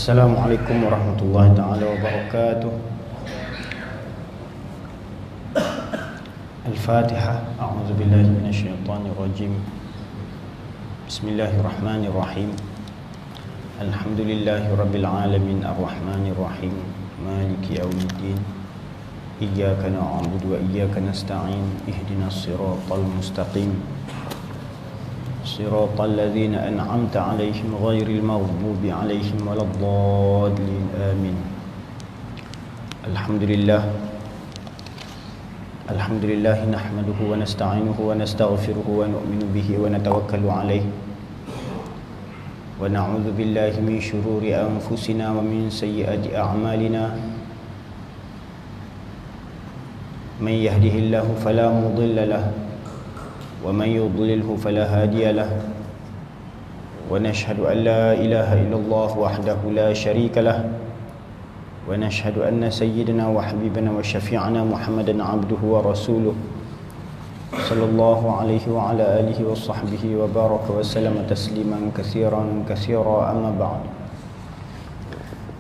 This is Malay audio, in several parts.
Assalamualaikum warahmatullahi taala wabarakatuh. Al-Fatihah. A'udzu billahi minasyaitonir rajim. Bismillahirrahmanirrahim. Alhamdulillahi rabbil alamin arrahmanir rahim maliki yaumiddin. Iyyaka na'budu wa iyyaka nasta'in. Ihdinas siratal mustaqim. صراط الذين أنعمت عليهم غير المغضوب عليهم ولا الضالين آمين. الحمد لله نحمده ونستعينه ونستغفره ونؤمن به ونتوكل عليه ونعوذ بالله من شرور أنفسنا ومن سيئات أعمالنا. من يهده الله فلا مضل له ومن يضلله فلا هادي له ونشهد أن لا إله إلا الله وحده لا شريك له ونشهد أن سيدنا وحبيبنا وشفيعنا محمدا عبده ورسوله صلى الله عليه وعلى آله وصحبه وبارك وسلم تسليما كثيرا أما بعد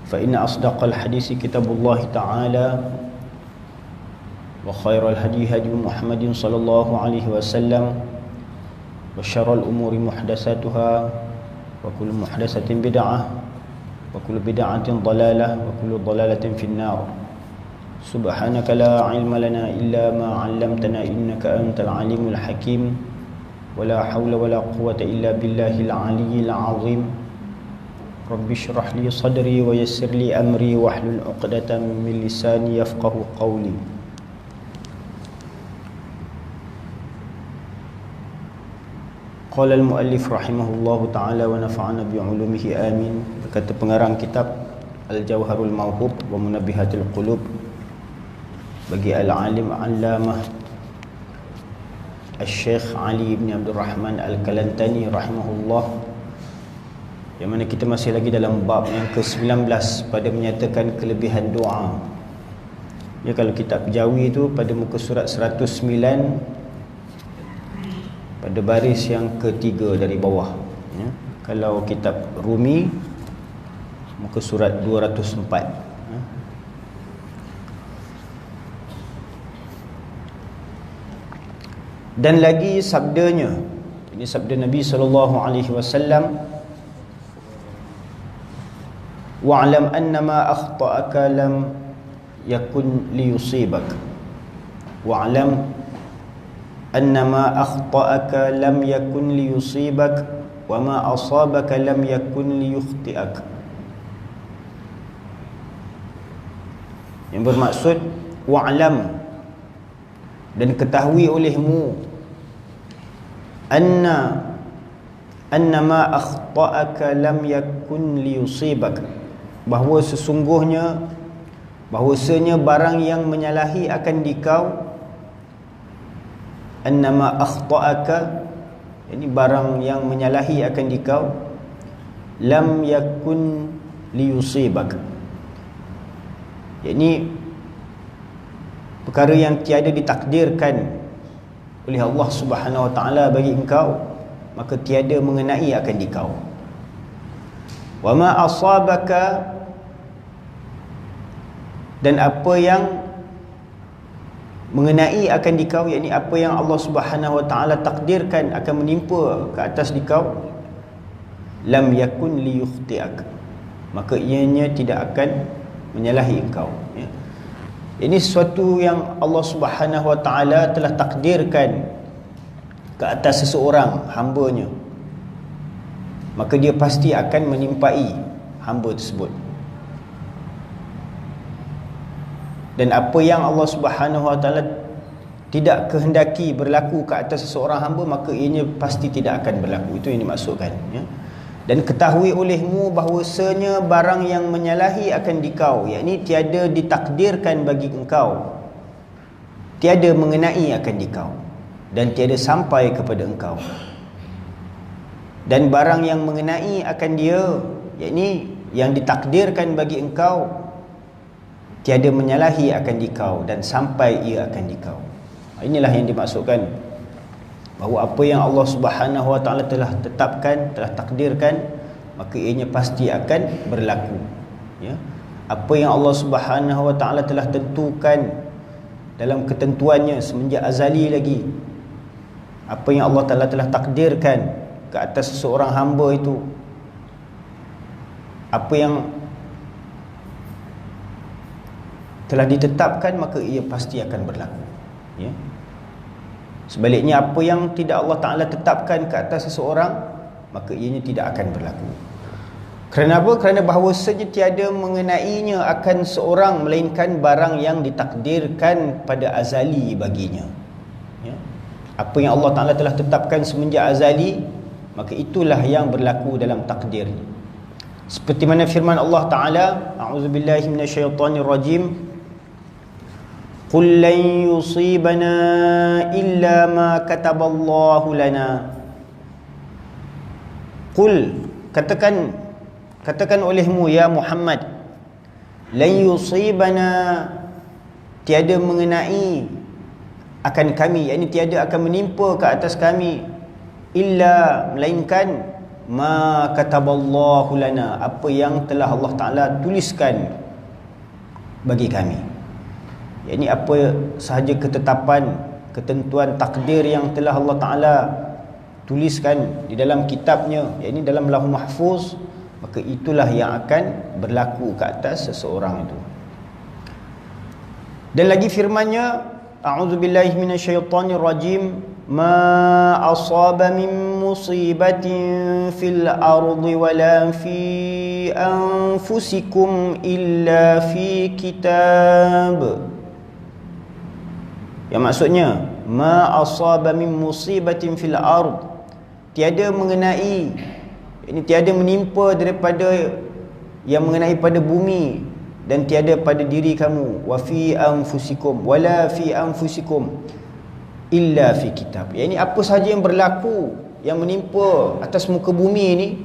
فإن أصدق الحديث كتاب الله تعالى وخير الهدي هدي محمد صلى الله عليه وسلم وشر الأمور محدثاتها وكل محدثة بدعة وكل بدعة ضلالة وكل ضلالة في النار. سبحانك لا علم لنا إلا ما علمتنا إنك أنت العليم الحكيم ولا حول ولا قوة إلا بالله العلي العظيم. رب اشرح لي صدري ويسر لي أمري واحلل عقدة من لساني يفقه قولي. قال المؤلف رحمه الله تعالى ونفعنا بعلومه آمين. Kata pengarang kitab Al-Jawharul Mawhub wa Munabbihatul Qulub bagi Al-Alim Allamah Al-Syekh Ali bin Abdul Rahman Al-Kalantani rahimahullah, yang mana kita masih lagi dalam bab yang ke-19 pada menyatakan kelebihan doa. Ya, kalau kitab Jawi itu pada muka surat 109 pada baris yang ketiga dari bawah, ya. Kalau kitab Rumi muka surat 204, ya. Dan lagi sabdanya, ini sabda Nabi SAW, wa'lam annama akhta'aka lam yakun liyusibak, wa'lam annama akhta'aka lam yakun liyusibak wa ma asabaka lam yakun liyukhti'ak. Yang bermaksud wa'lam, dan ketahui olehmu, annama akhta'aka lam yakun liyusibak, bahawa bahwasanya barang yang menyalahi akan dikau. Annama akhta'aka, ini barang yang menyalahi akan dikau, lam yakun liyusibak, yakni perkara yang tiada ditakdirkan oleh Allah Subhanahu wa taala bagi engkau, maka tiada mengenai akan dikau. Wa ma asabaka, dan apa yang mengenai akan dikau, yakni apa yang Allah Subhanahu wa taala takdirkan akan menimpa ke atas dikau, lam yakun liyukhti'ak, maka ianya tidak akan menyalahi engkau, ya. Ini sesuatu yang Allah Subhanahu wa taala telah takdirkan ke atas seseorang hamba-Nya, maka dia pasti akan menimpai hamba tersebut. Dan apa yang Allah Subhanahu wa taala tidak kehendaki berlaku ke atas seseorang hamba, maka ianya pasti tidak akan berlaku. Itu yang dimaksudkan, ya. Dan ketahui olehmu bahwasanya barang yang menyalahi akan dikau, yakni tiada ditakdirkan bagi engkau, tiada mengenai akan dikau, dan tiada sampai kepada engkau. Dan barang yang mengenai akan dia, yakni yang ditakdirkan bagi engkau, tiada menyalahi akan dikau dan sampai ia akan dikau. Inilah yang dimaksudkan bahawa apa yang Allah Subhanahu wa taala telah tetapkan, telah takdirkan, maka ianya pasti akan berlaku, ya. Apa yang Allah Subhanahu wa taala telah tentukan dalam ketentuannya semenjak azali lagi, apa yang Allah Taala telah takdirkan ke atas seseorang hamba itu, apa yang telah ditetapkan, maka ia pasti akan berlaku, ya. Sebaliknya, apa yang tidak Allah Ta'ala tetapkan ke atas seseorang, maka ianya tidak akan berlaku. Kerana apa? Kerana bahawasanya tiada mengenainya akan seorang melainkan barang yang ditakdirkan pada azali baginya, ya. Apa yang Allah Ta'ala telah tetapkan semenjak azali, maka itulah yang berlaku dalam takdirnya. Seperti mana firman Allah Ta'ala, a'udzubillahi minasyaitonirrajim, qul lan yusibana illa ma kataballahu lana. Qul, katakan olehmu ya Muhammad, lan yusibana, tiada mengenai akan kami, yakni tiada akan menimpa ke atas kami, illa, melainkan ma kataballahu lana, apa yang telah Allah Ta'ala tuliskan bagi kami. Yakni apa sahaja ketetapan, ketentuan takdir yang telah Allah Ta'ala tuliskan di dalam kitabnya, yakni dalam Lauhul Mahfuz, maka itulah yang akan berlaku ke atas seseorang itu. Dan lagi firman-Nya, a'udzubillahi minasyaitonirrajim, ma asaba min musibatin fil ardi wala fi anfusikum illa fi kitab. Yang maksudnya, ma asaba min musibatin fil ard, tiada mengenai, ini tiada menimpa daripada yang mengenai pada bumi, dan tiada pada diri kamu, wa fi anfusikum, wala fi anfusikum illa fi kitab. Ini apa sahaja yang berlaku, yang menimpa atas muka bumi ini,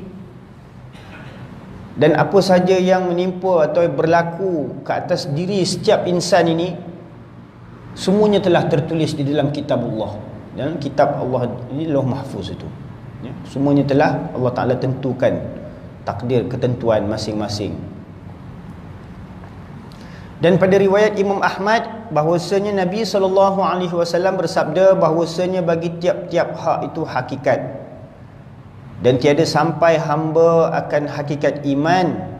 dan apa sahaja yang menimpa atau berlaku ke atas diri setiap insan ini, semuanya telah tertulis di dalam kitab Allah, dalam kitab Allah ini, Lauh Mahfuz itu, ya. Semuanya telah Allah Ta'ala tentukan takdir, ketentuan masing-masing. Dan pada riwayat Imam Ahmad, bahawasanya Nabi SAW bersabda bahawasanya bagi tiap-tiap hak itu hakikat, dan tiada sampai hamba akan hakikat iman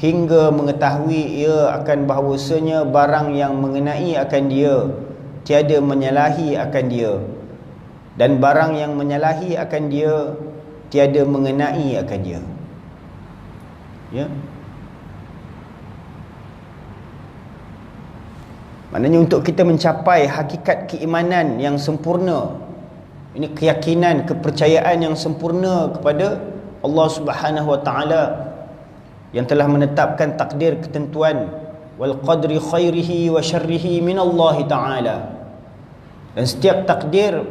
hingga mengetahui ia akan bahawasanya barang yang mengenai akan dia tiada menyalahi akan dia, dan barang yang menyalahi akan dia tiada mengenai akan dia, ya. Maknanya untuk kita mencapai hakikat keimanan yang sempurna, ini keyakinan, kepercayaan yang sempurna kepada Allah Subhanahu wa taala yang telah menetapkan takdir, ketentuan, wal qadri khairihi wa syarrihi min Allah Ta'ala, dan setiap takdir,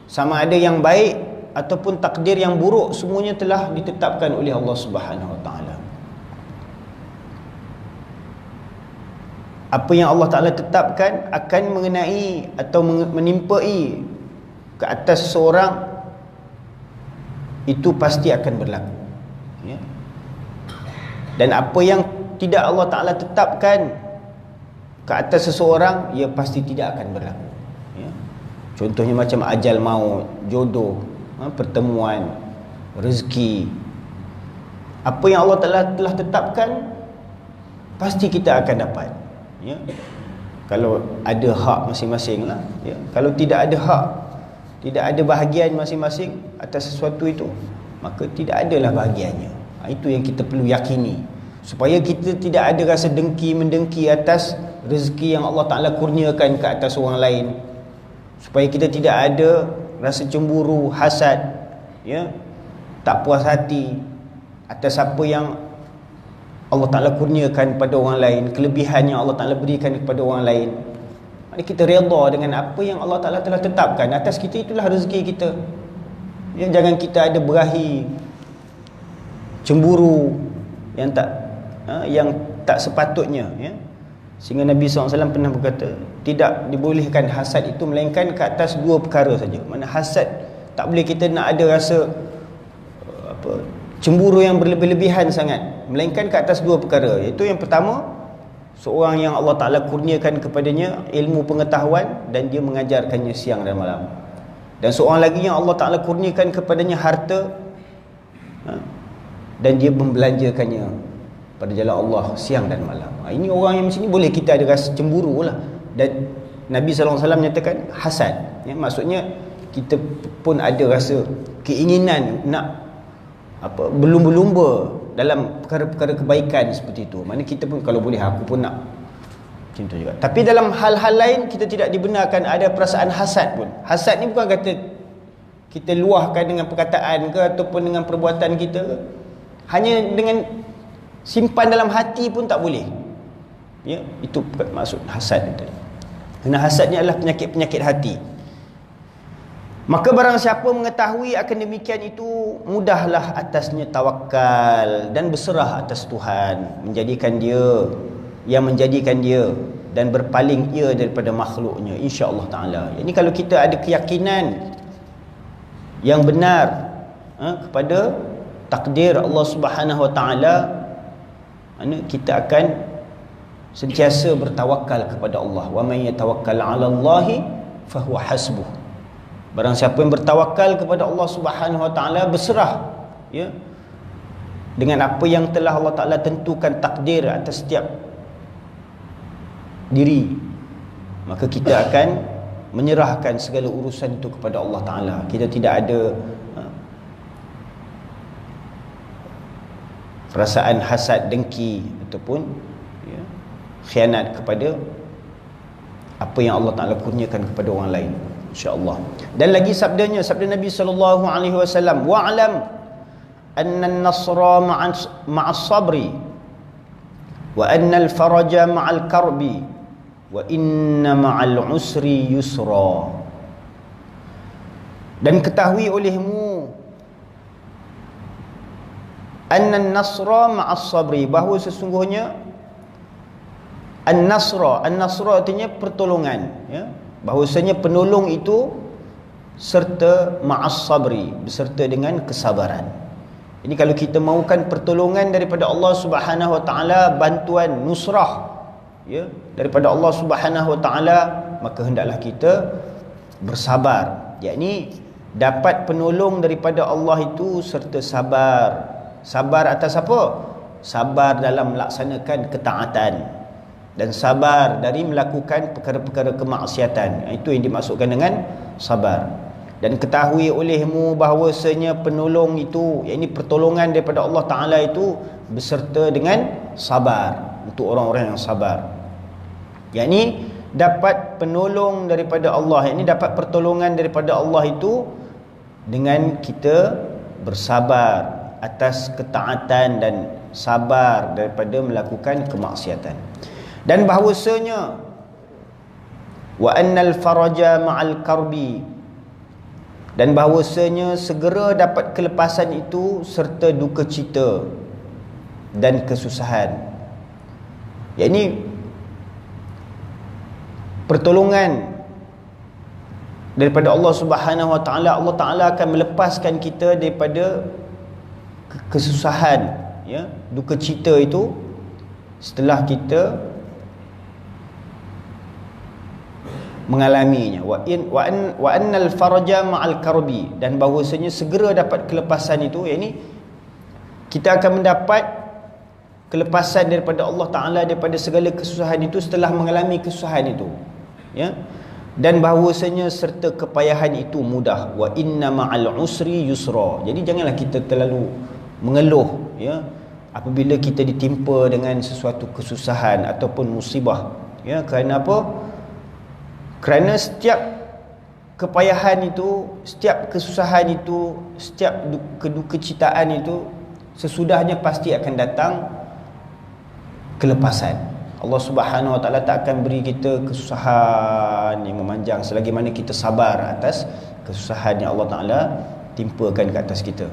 sama ada yang baik ataupun takdir yang buruk, semuanya telah ditetapkan oleh Allah Subhanahu wa taala. Apa yang Allah Ta'ala tetapkan akan mengenai atau menimpai ke atas seseorang, itu pasti akan berlaku, ya. Dan apa yang tidak Allah Ta'ala tetapkan ke atas seseorang, ia pasti tidak akan berlaku, ya. Contohnya macam ajal maut, jodoh, pertemuan, rezeki. Apa yang Allah Ta'ala telah tetapkan, pasti kita akan dapat, ya. Kalau ada hak masing-masing lah, ya. Kalau tidak ada hak, tidak ada bahagian masing-masing atas sesuatu itu, maka tidak adalah bahagiannya. Itu yang kita perlu yakini, supaya kita tidak ada rasa dengki mendengki atas rezeki yang Allah Ta'ala kurniakan ke atas orang lain, supaya kita tidak ada rasa cemburu, hasad, ya, tak puas hati atas apa yang Allah Ta'ala kurniakan pada orang lain, kelebihan yang Allah Ta'ala berikan kepada orang lain. Mari kita redha dengan apa yang Allah Ta'ala telah tetapkan atas kita, itulah rezeki kita, ya. Jangan kita ada berahi cemburu yang tak sepatutnya, ya. Sehingga Nabi SAW pernah berkata, tidak dibolehkan hasad itu melainkan ke atas dua perkara saja. Mana hasad, tak boleh kita nak ada rasa cemburu yang berlebih-lebihan sangat, melainkan ke atas dua perkara, iaitu yang pertama, seorang yang Allah Ta'ala kurniakan kepadanya ilmu pengetahuan dan dia mengajarkannya siang dan malam, dan seorang lagi yang Allah Ta'ala kurniakan kepadanya harta dan dia membelanjakannya pada jalan Allah siang dan malam. Ini orang yang macam ni boleh kita ada rasa cemburu lah. Dan Nabi SAW menyatakan hasad, ya, maksudnya kita pun ada rasa keinginan nak berlumba-lumba dalam perkara-perkara kebaikan seperti itu. Mana kita pun kalau boleh aku pun nak macam tu juga. Tapi dalam hal-hal lain kita tidak dibenarkan ada perasaan hasad pun. Hasad ni bukan kata kita luahkan dengan perkataan ke ataupun dengan perbuatan kita ke. Hanya dengan simpan dalam hati pun tak boleh. Ya, itu maksud hasad itu. Kerana hasad ni adalah penyakit-penyakit hati. Maka barang siapa mengetahui akan demikian itu, mudahlah atasnya tawakal dan berserah atas Tuhan, menjadikan dia dan berpaling ia daripada makhluknya, insya-Allah taala. Ini kalau kita ada keyakinan yang benar kepada takdir Allah Subhanahu wa taala, kita akan sentiasa bertawakal kepada Allah. Wa may yatawakkal 'ala Allahi fahuwa hasbuh. Barang siapa yang bertawakal kepada Allah Subhanahu wa taala, berserah, ya, dengan apa yang telah Allah Taala tentukan takdir atas setiap diri, maka kita akan menyerahkan segala urusan itu kepada Allah Taala. Kita tidak ada perasaan hasad, dengki ataupun, ya, khianat kepada apa yang Allah Taala kurniakan kepada orang lain, insya-Allah. Dan lagi sabda Nabi sallallahu alaihi wasallam, wa'lam anna an-nasra ma'as sabri wa anna al-faraja ma'al karbi wa inna ma'al usri yusra. Dan ketahui olehmu anna an-nasra ma'as sabri, bahawa sesungguhnya an-nasra artinya pertolongan, ya, bahawasanya penolong itu serta ma'as sabri, beserta dengan kesabaran. Ini kalau kita mahukan pertolongan daripada Allah Subhanahu wa taala, bantuan nusrah, ya, daripada Allah Subhanahu wa taala, maka hendaklah kita bersabar. Yakni dapat penolong daripada Allah itu serta sabar. Sabar atas apa? Sabar dalam melaksanakan ketaatan dan sabar dari melakukan perkara-perkara kemaksiatan. Itu yang dimaksudkan dengan sabar. Dan ketahui olehmu bahawasanya penolong itu, yakni pertolongan daripada Allah Ta'ala itu beserta dengan sabar, untuk orang-orang yang sabar. Yakni dapat penolong daripada Allah, yakni dapat pertolongan daripada Allah itu dengan kita bersabar atas ketaatan dan sabar daripada melakukan kemaksiatan. Dan bahawasanya wa annal faraja ma'al karbi, dan bahawasanya segera dapat kelepasan itu serta duka cita dan kesusahan. Yakni pertolongan daripada Allah Subhanahu wa taala, Allah Taala akan melepaskan kita daripada kesusahan, ya, duka cita itu setelah kita mengalaminya. Wa annal faraja ma'al karbi, dan bahawasanya segera dapat kelepasan itu, yakni kita akan mendapat kelepasan daripada Allah Ta'ala daripada segala kesusahan itu setelah mengalami kesusahan itu, ya. Dan bahawasanya serta kepayahan itu mudah. Wa inna ma'al usri yusra. Jadi janganlah kita terlalu mengeluh, ya, apabila kita ditimpa dengan sesuatu kesusahan ataupun musibah, ya. Kerana apa? Kerana setiap kepayahan itu, setiap kesusahan itu, setiap kedukecitaan itu, sesudahnya pasti akan datang kelepasan. Allah Subhanahu wa taala tak akan beri kita kesusahan yang memanjang selagi mana kita sabar atas kesusahan yang Allah Taala timpakan ke atas kita.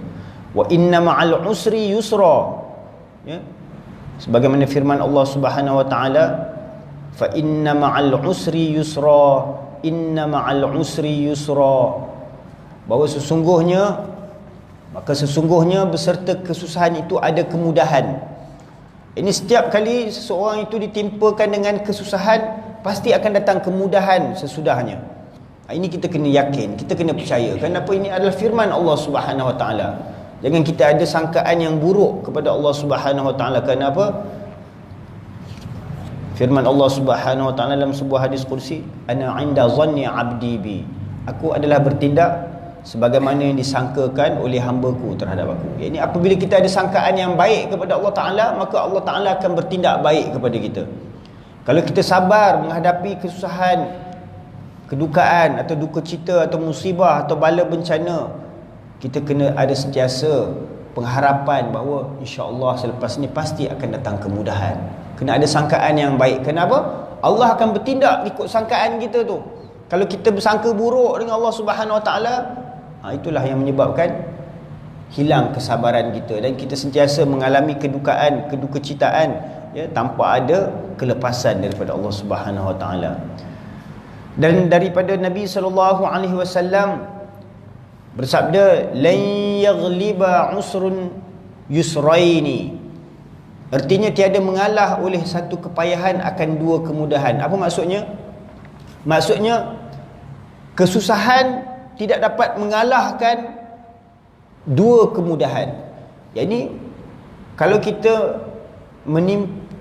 Wa inna ma'al usri yusra, ya, sebagaimana firman Allah Subhanahu wa taala, fa inna ma'al usri yusra, inna ma'al usri yusra, bahawa sesungguhnya maka sesungguhnya beserta kesusahan itu ada kemudahan. Ini setiap kali seseorang itu ditimpakan dengan kesusahan, pasti akan datang kemudahan sesudahnya. Ini kita kena yakin, kita kena percaya. Kenapa? Ini adalah firman Allah Subhanahu Wa Taala. Jangan kita ada sangkaan yang buruk kepada Allah Subhanahu Wa Taala. Kenapa? Firman Allah Subhanahu Wa Taala dalam sebuah hadis qudsi, ana 'inda dhanni 'abdi bi. Aku adalah bertindak sebagaimana yang disangkakan oleh hamba-Ku terhadap aku. Ini apabila kita ada sangkaan yang baik kepada Allah Taala, maka Allah Taala akan bertindak baik kepada kita. Kalau kita sabar menghadapi kesusahan, kedukaan atau duka cita atau musibah atau bala bencana, kita kena ada sentiasa pengharapan bahawa insya-Allah selepas ni pasti akan datang kemudahan. Kena ada sangkaan yang baik. Kenapa? Allah akan bertindak ikut sangkaan kita tu. Kalau kita bersangka buruk dengan Allah Subhanahu Wa Taala, itulah yang menyebabkan hilang kesabaran kita dan kita sentiasa mengalami kedukaan, kedukecitaan, ya, tanpa ada kelepasan daripada Allah Subhanahu Wa Taala. Dan daripada Nabi sallallahu alaihi wasallam bersabda, lan yaghliba usrun yusraini. Artinya tiada mengalah oleh satu kepayahan akan dua kemudahan. Apa maksudnya? Maksudnya kesusahan tidak dapat mengalahkan dua kemudahan. Jadi kalau kita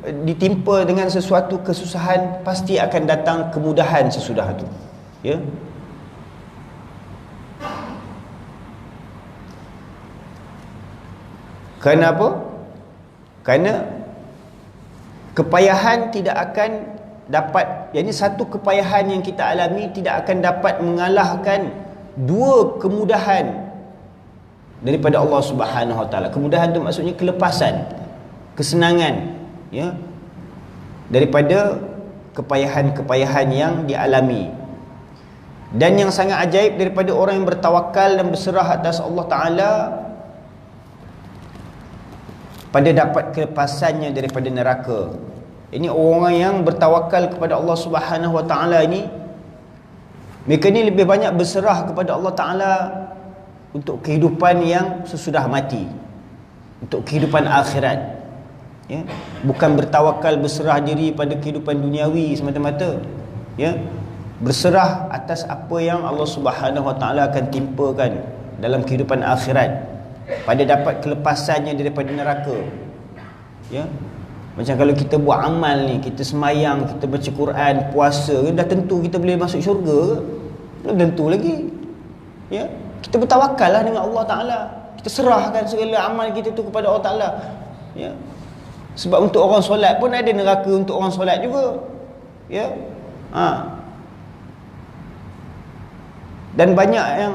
ditimpa dengan sesuatu kesusahan, pasti akan datang kemudahan sesudah itu. Ya. Kenapa? Kerana kepayahan tidak akan dapat, yakni satu kepayahan yang kita alami tidak akan dapat mengalahkan dua kemudahan daripada Allah Subhanahu Wa Taala. Kemudahan itu maksudnya kelepasan, kesenangan, ya, daripada kepayahan-kepayahan yang dialami. Dan yang sangat ajaib daripada orang yang bertawakal dan berserah atas Allah Taala, pada dapat kelepasannya daripada neraka. Ini orang yang bertawakal kepada Allah Subhanahu Wa Taala ini, mereka ni lebih banyak berserah kepada Allah Taala untuk kehidupan yang sesudah mati, untuk kehidupan akhirat, ya. Bukan bertawakal berserah diri pada kehidupan duniawi semata-mata, ya. Berserah atas apa yang Allah Subhanahu Wa Taala akan timpakan dalam kehidupan akhirat, pada dapat kelepasannya daripada neraka, ya. Macam kalau kita buat amal ni, kita semayang, kita baca Quran, puasa, dah tentu kita boleh masuk syurga? Belum tentu lagi, ya. Kita bertawakal lah dengan Allah Ta'ala, kita serahkan segala amal kita tu kepada Allah Ta'ala, ya. Sebab untuk orang solat pun ada neraka untuk orang solat juga, ya. Dan banyak yang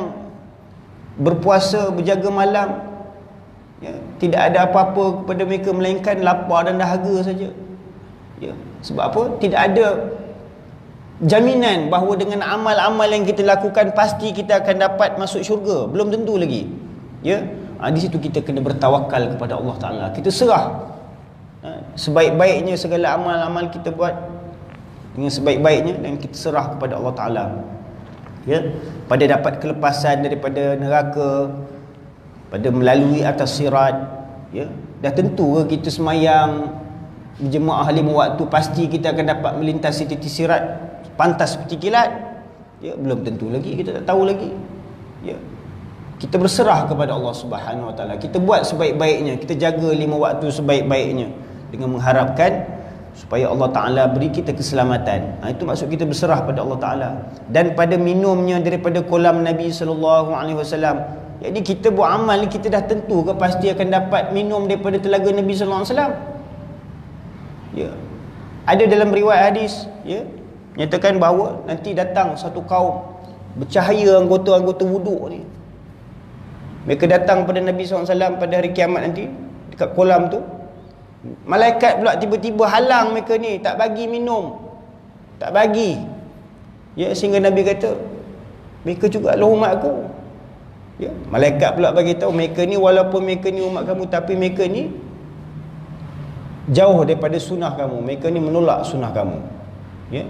berpuasa, berjaga malam, ya, tidak ada apa-apa kepada mereka melainkan lapar dan dahaga saja, ya. Sebab apa? Tidak ada jaminan bahawa dengan amal-amal yang kita lakukan pasti kita akan dapat masuk syurga. Belum tentu lagi, ya. Di situ kita kena bertawakal kepada Allah Ta'ala. Kita serah, sebaik-baiknya segala amal-amal kita buat dengan sebaik-baiknya, dan kita serah kepada Allah Ta'ala, ya, pada dapat kelepasan daripada neraka, pada melalui atas sirat, ya. Dah tentu ke kita semayang berjemaah 5 waktu pasti kita akan dapat melintasi titik sirat pantas seperti kilat, ya. Belum tentu lagi, kita tak tahu lagi, ya. Kita berserah kepada Allah Subhanahu Wa Taala, kita buat sebaik-baiknya, kita jaga 5 waktu sebaik-baiknya dengan mengharapkan supaya Allah Ta'ala beri kita keselamatan. Itu maksud kita berserah pada Allah Ta'ala. Dan pada minumnya daripada kolam Nabi SAW, jadi kita buat amal ni, kita dah tentu ke pasti akan dapat minum daripada telaga Nabi SAW, ya. Ada dalam riwayat hadis, ya, nyatakan bahawa nanti datang satu kaum bercahaya anggota-anggota wuduk ni. Mereka datang pada Nabi SAW pada hari kiamat nanti, dekat kolam tu. Malaikat pula tiba-tiba halang mereka ni, tak bagi minum, tak bagi, ya. Sehingga Nabi kata, mereka juga adalah umat aku, ya. Malaikat pula bagi tahu, mereka ni walaupun mereka ni umat kamu, tapi mereka ni jauh daripada sunnah kamu, mereka ni menolak sunnah kamu, ya.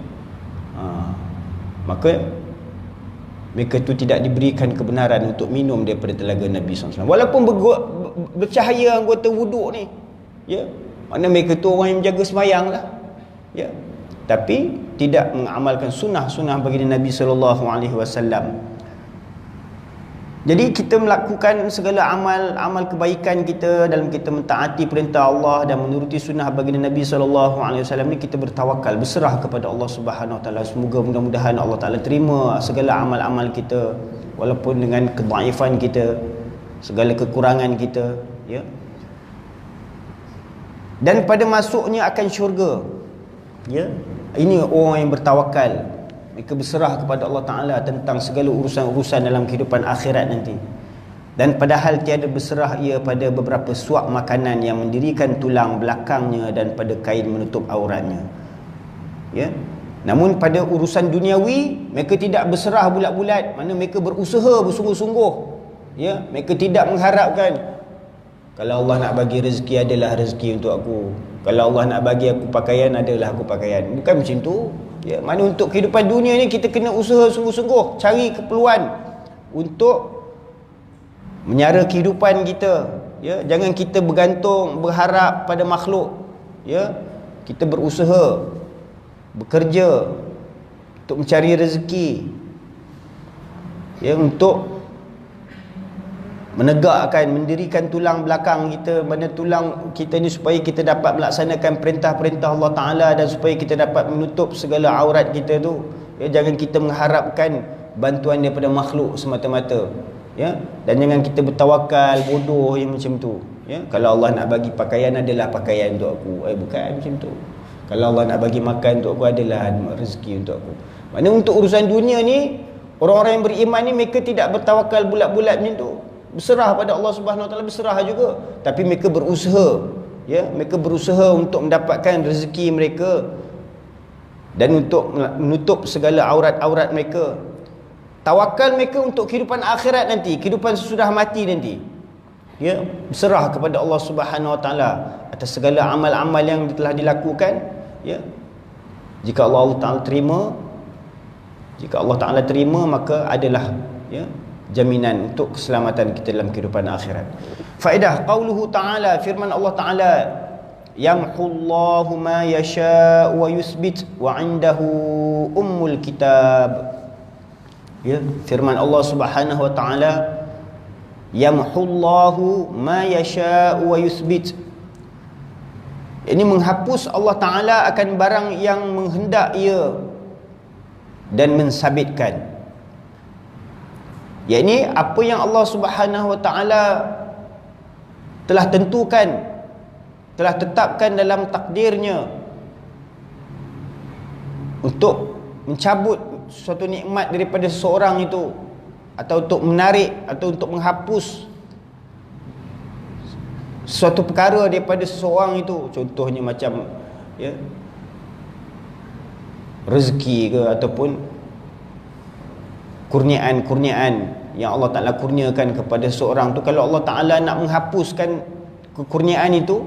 Maka mereka tu tidak diberikan kebenaran untuk minum daripada telaga Nabi SAW. Walaupun bercahaya anggota wuduk ni, ya, mana mereka tu orang yang menjaga sembahyang lah, ya, tapi tidak mengamalkan sunnah-sunnah baginda Nabi SAW. Jadi kita melakukan segala amal kebaikan kita dalam kita mentaati perintah Allah dan menuruti sunnah baginda Nabi SAW ni, kita bertawakal, berserah kepada Allah Subhanahu Wa Taala. Semoga mudah-mudahan Allah Taala terima segala amal-amal kita walaupun dengan kedhaifan kita, segala kekurangan kita, ya. Dan pada masuknya akan syurga, ya. Ini orang yang bertawakal. Mereka berserah kepada Allah Ta'ala tentang segala urusan-urusan dalam kehidupan akhirat nanti. Dan padahal tiada berserah ia pada beberapa suap makanan yang mendirikan tulang belakangnya dan pada kain menutup auratnya, ya. Namun pada urusan duniawi mereka tidak berserah bulat-bulat, mana mereka berusaha bersungguh-sungguh, ya. Mereka tidak mengharapkan, kalau Allah nak bagi rezeki adalah rezeki untuk aku, kalau Allah nak bagi aku pakaian adalah aku pakaian. Bukan macam tu, ya. Mana untuk kehidupan dunia ni kita kena usaha sungguh-sungguh, cari keperluan untuk menyara kehidupan kita, ya. Jangan kita bergantung, berharap pada makhluk, ya. Kita berusaha, bekerja untuk mencari rezeki, ya, untuk menegakkan, mendirikan tulang belakang kita, mana tulang kita ni supaya kita dapat melaksanakan perintah-perintah Allah Ta'ala dan supaya kita dapat menutup segala aurat kita tu, ya. Jangan kita mengharapkan bantuan daripada makhluk semata-mata, ya. Dan jangan kita bertawakal bodoh yang macam tu, ya. Kalau Allah nak bagi pakaian adalah pakaian untuk aku, bukan macam tu. Kalau Allah nak bagi makan untuk aku adalah rezeki untuk aku. Mana untuk urusan dunia ni, orang-orang yang beriman ni mereka tidak bertawakal bulat-bulat macam tu. Berserah pada Allah Subhanahu Wa Taala, berserah juga, tapi mereka berusaha, ya. Mereka berusaha untuk mendapatkan rezeki mereka dan untuk menutup segala aurat-aurat mereka. Tawakal mereka untuk kehidupan akhirat nanti, kehidupan sesudah mati nanti, ya. Berserah kepada Allah Subhanahu Wa Taala atas segala amal-amal yang telah dilakukan, ya. Jika Allah Ta'ala terima, jika Allah Ta'ala terima, maka adalah, ya, jaminan untuk keselamatan kita dalam kehidupan akhirat. Faedah qauluhu ta'ala, firman Allah Ta'ala, yamhullahu ma yasha wa yusbit wa indahu ummul kitab, ya. Firman Allah Subhanahu Wa Ta'ala, yamhullahu ma yasha wa yusbit. Ini menghapus Allah Ta'ala akan barang yang menghendak ia dan mensabitkan. Yakni apa yang Allah Subhanahu Wa Ta'ala telah tentukan, telah tetapkan dalam takdirnya untuk mencabut suatu nikmat daripada seseorang itu, atau untuk menarik, atau untuk menghapus suatu perkara daripada seseorang itu. Contohnya macam, ya, rezeki ke, ataupun kurniaan-kurniaan yang Allah Ta'ala kurniakan kepada seorang tu. Kalau Allah Ta'ala nak menghapuskan kekurniaan itu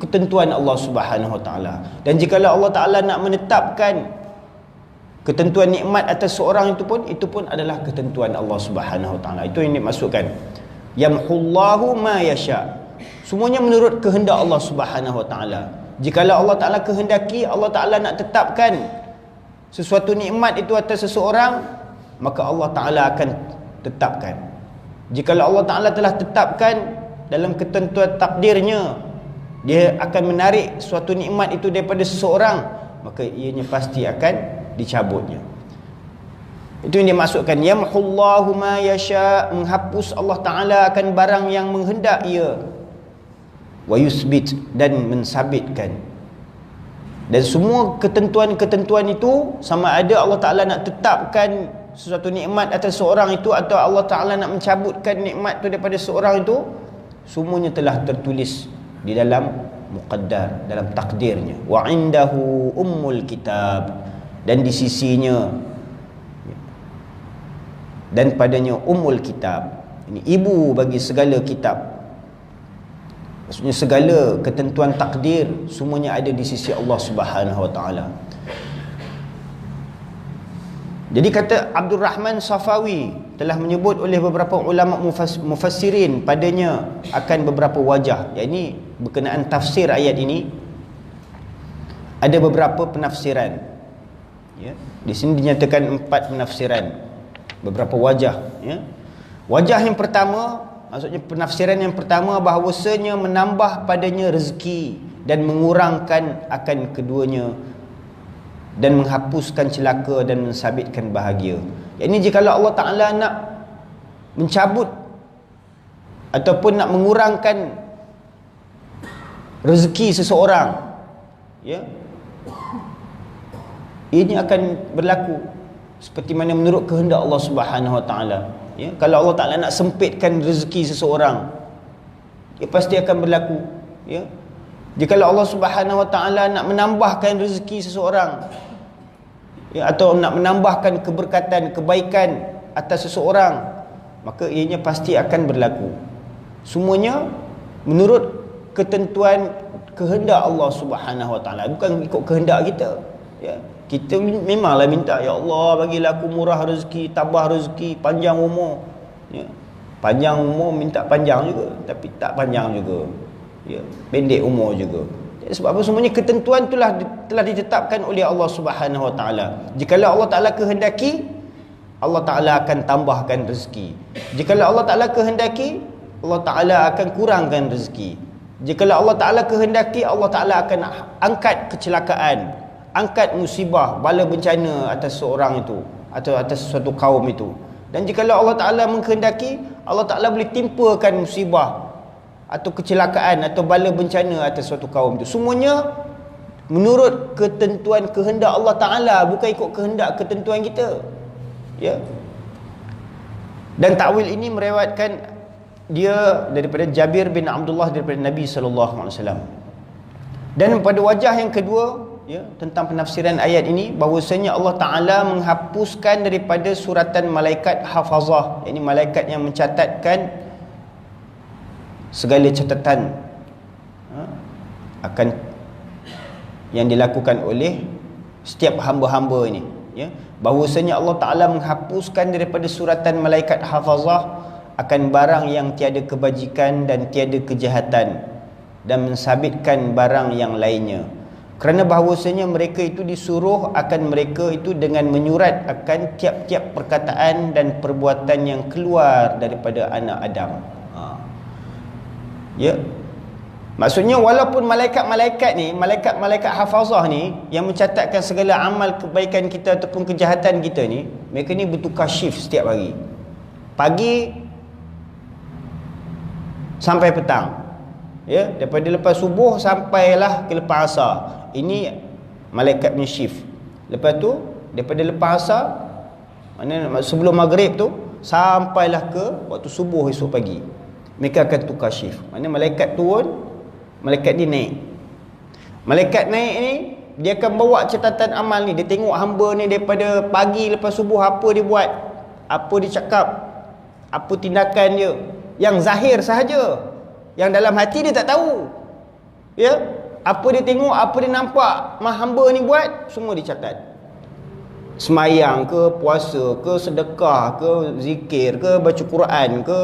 ketentuan Allah Subhanahu Wa Ta'ala. Dan jika Allah Ta'ala nak menetapkan ketentuan nikmat atas seorang itu pun adalah ketentuan Allah Subhanahu Wa Ta'ala. Itu yang dimaksudkan yamhullahu ma yasha. Semuanya menurut kehendak Allah Subhanahu Wa Ta'ala. Jika Allah Ta'ala kehendaki, Allah Ta'ala nak tetapkan sesuatu nikmat itu atas seseorang, maka Allah Ta'ala akan tetapkan. Jika Allah Ta'ala telah tetapkan dalam ketentuan takdirnya, dia akan menarik suatu nikmat itu daripada seseorang, maka ianya pasti akan dicabutnya. Itu yang dimaksudkan yamhullahu ma yasha, menghapus Allah Ta'ala akan barang yang menghendak ia, wa yusbit, dan mensabitkan. Dan semua ketentuan-ketentuan itu, sama ada Allah Ta'ala nak tetapkan sesuatu nikmat atas seorang itu, atau Allah Ta'ala nak mencabutkan nikmat itu daripada seorang itu, semuanya telah tertulis di dalam muqaddar, dalam takdirnya. Wa indahu ummul kitab, dan di sisinya dan padanya ummul kitab. Ini ibu bagi segala kitab. Maksudnya segala ketentuan takdir semuanya ada di sisi Allah Subhanahu Wa Ta'ala. Jadi kata Abdul Rahman Safawi telah menyebut oleh beberapa ulama mufassirin padanya akan beberapa wajah. Yakni berkenaan tafsir ayat ini ada beberapa penafsiran. Ya, di sini dinyatakan 4 penafsiran, beberapa wajah. Ya. Wajah yang pertama, maksudnya penafsiran yang pertama, bahawasanya menambah padanya rezeki dan mengurangkan akan keduanya dan menghapuskan celaka dan mensabitkan bahagia. Ini jika Allah Ta'ala nak mencabut ataupun nak mengurangkan rezeki seseorang, ya, ini akan berlaku seperti mana menurut kehendak Allah Subhanahu Wa Ta'ala. Ya, kalau Allah Ta'ala nak sempitkan rezeki seseorang, pasti akan berlaku. Ya, jika Allah Subhanahu Wa Ta'ala nak menambahkan rezeki seseorang, ya, atau nak menambahkan keberkatan, kebaikan atas seseorang, maka ianya pasti akan berlaku. Semuanya menurut ketentuan kehendak Allah Subhanahu Wa Ta'ala, bukan ikut kehendak kita. Ya, kita memanglah minta, ya Allah bagilah aku murah rezeki, tabah rezeki, panjang umur. Ya, panjang umur minta panjang juga, tapi tak panjang juga. Ya, pendek umur juga. Sebab apa? Semuanya ketentuan itulah telah ditetapkan oleh Allah Subhanahu Wa Ta'ala. Jikalau Allah Ta'ala kehendaki, Allah Ta'ala akan tambahkan rezeki. Jikalau Allah Ta'ala kehendaki, Allah Ta'ala akan kurangkan rezeki. Jikalau Allah Ta'ala kehendaki, Allah Ta'ala akan angkat kecelakaan, angkat musibah, bala bencana atas seorang itu atau atas suatu kaum itu. Dan jikalau Allah Ta'ala mengkehendaki, Allah Ta'ala boleh timpakan musibah atau kecelakaan atau bala bencana atas suatu kaum itu. Semuanya menurut ketentuan kehendak Allah Ta'ala, bukan ikut kehendak ketentuan kita. Ya. Dan takwil ini meriwayatkan dia daripada Jabir bin Abdullah daripada Nabi SAW. Dan pada wajah yang kedua, ya, tentang penafsiran ayat ini, bahawasanya Allah Ta'ala menghapuskan daripada suratan malaikat hafazah, yakni malaikat yang mencatatkan segala catatan akan yang dilakukan oleh setiap hamba-hamba ini, ya, bahawasanya Allah Ta'ala menghapuskan daripada suratan malaikat hafazah akan barang yang tiada kebajikan dan tiada kejahatan, dan mensabitkan barang yang lainnya, kerana bahawasanya mereka itu disuruh akan mereka itu dengan menyurat akan tiap-tiap perkataan dan perbuatan yang keluar daripada anak Adam. Ya, maksudnya walaupun malaikat-malaikat ni, malaikat-malaikat hafazah ni yang mencatatkan segala amal kebaikan kita ataupun kejahatan kita ni, mereka ni bertukar shift setiap hari, pagi sampai petang. Ya, daripada lepas subuh sampailah ke lepas asar, ini malaikat punya shift. Lepas tu daripada lepas asar, mana sebelum maghrib tu sampailah ke waktu subuh esok pagi, mereka akan tukar shift. Mana malaikat turun, malaikat ni naik. Malaikat naik ni, dia akan bawa catatan amal ni. Dia tengok hamba ni daripada pagi lepas subuh, apa dia buat, apa dia cakap, apa tindakan dia, yang zahir sahaja, yang dalam hati dia tak tahu. Ya, apa dia tengok, apa dia nampak hamba ni buat, semua dicatat. Semayang ke, puasa ke, sedekah ke, zikir ke, baca Quran ke,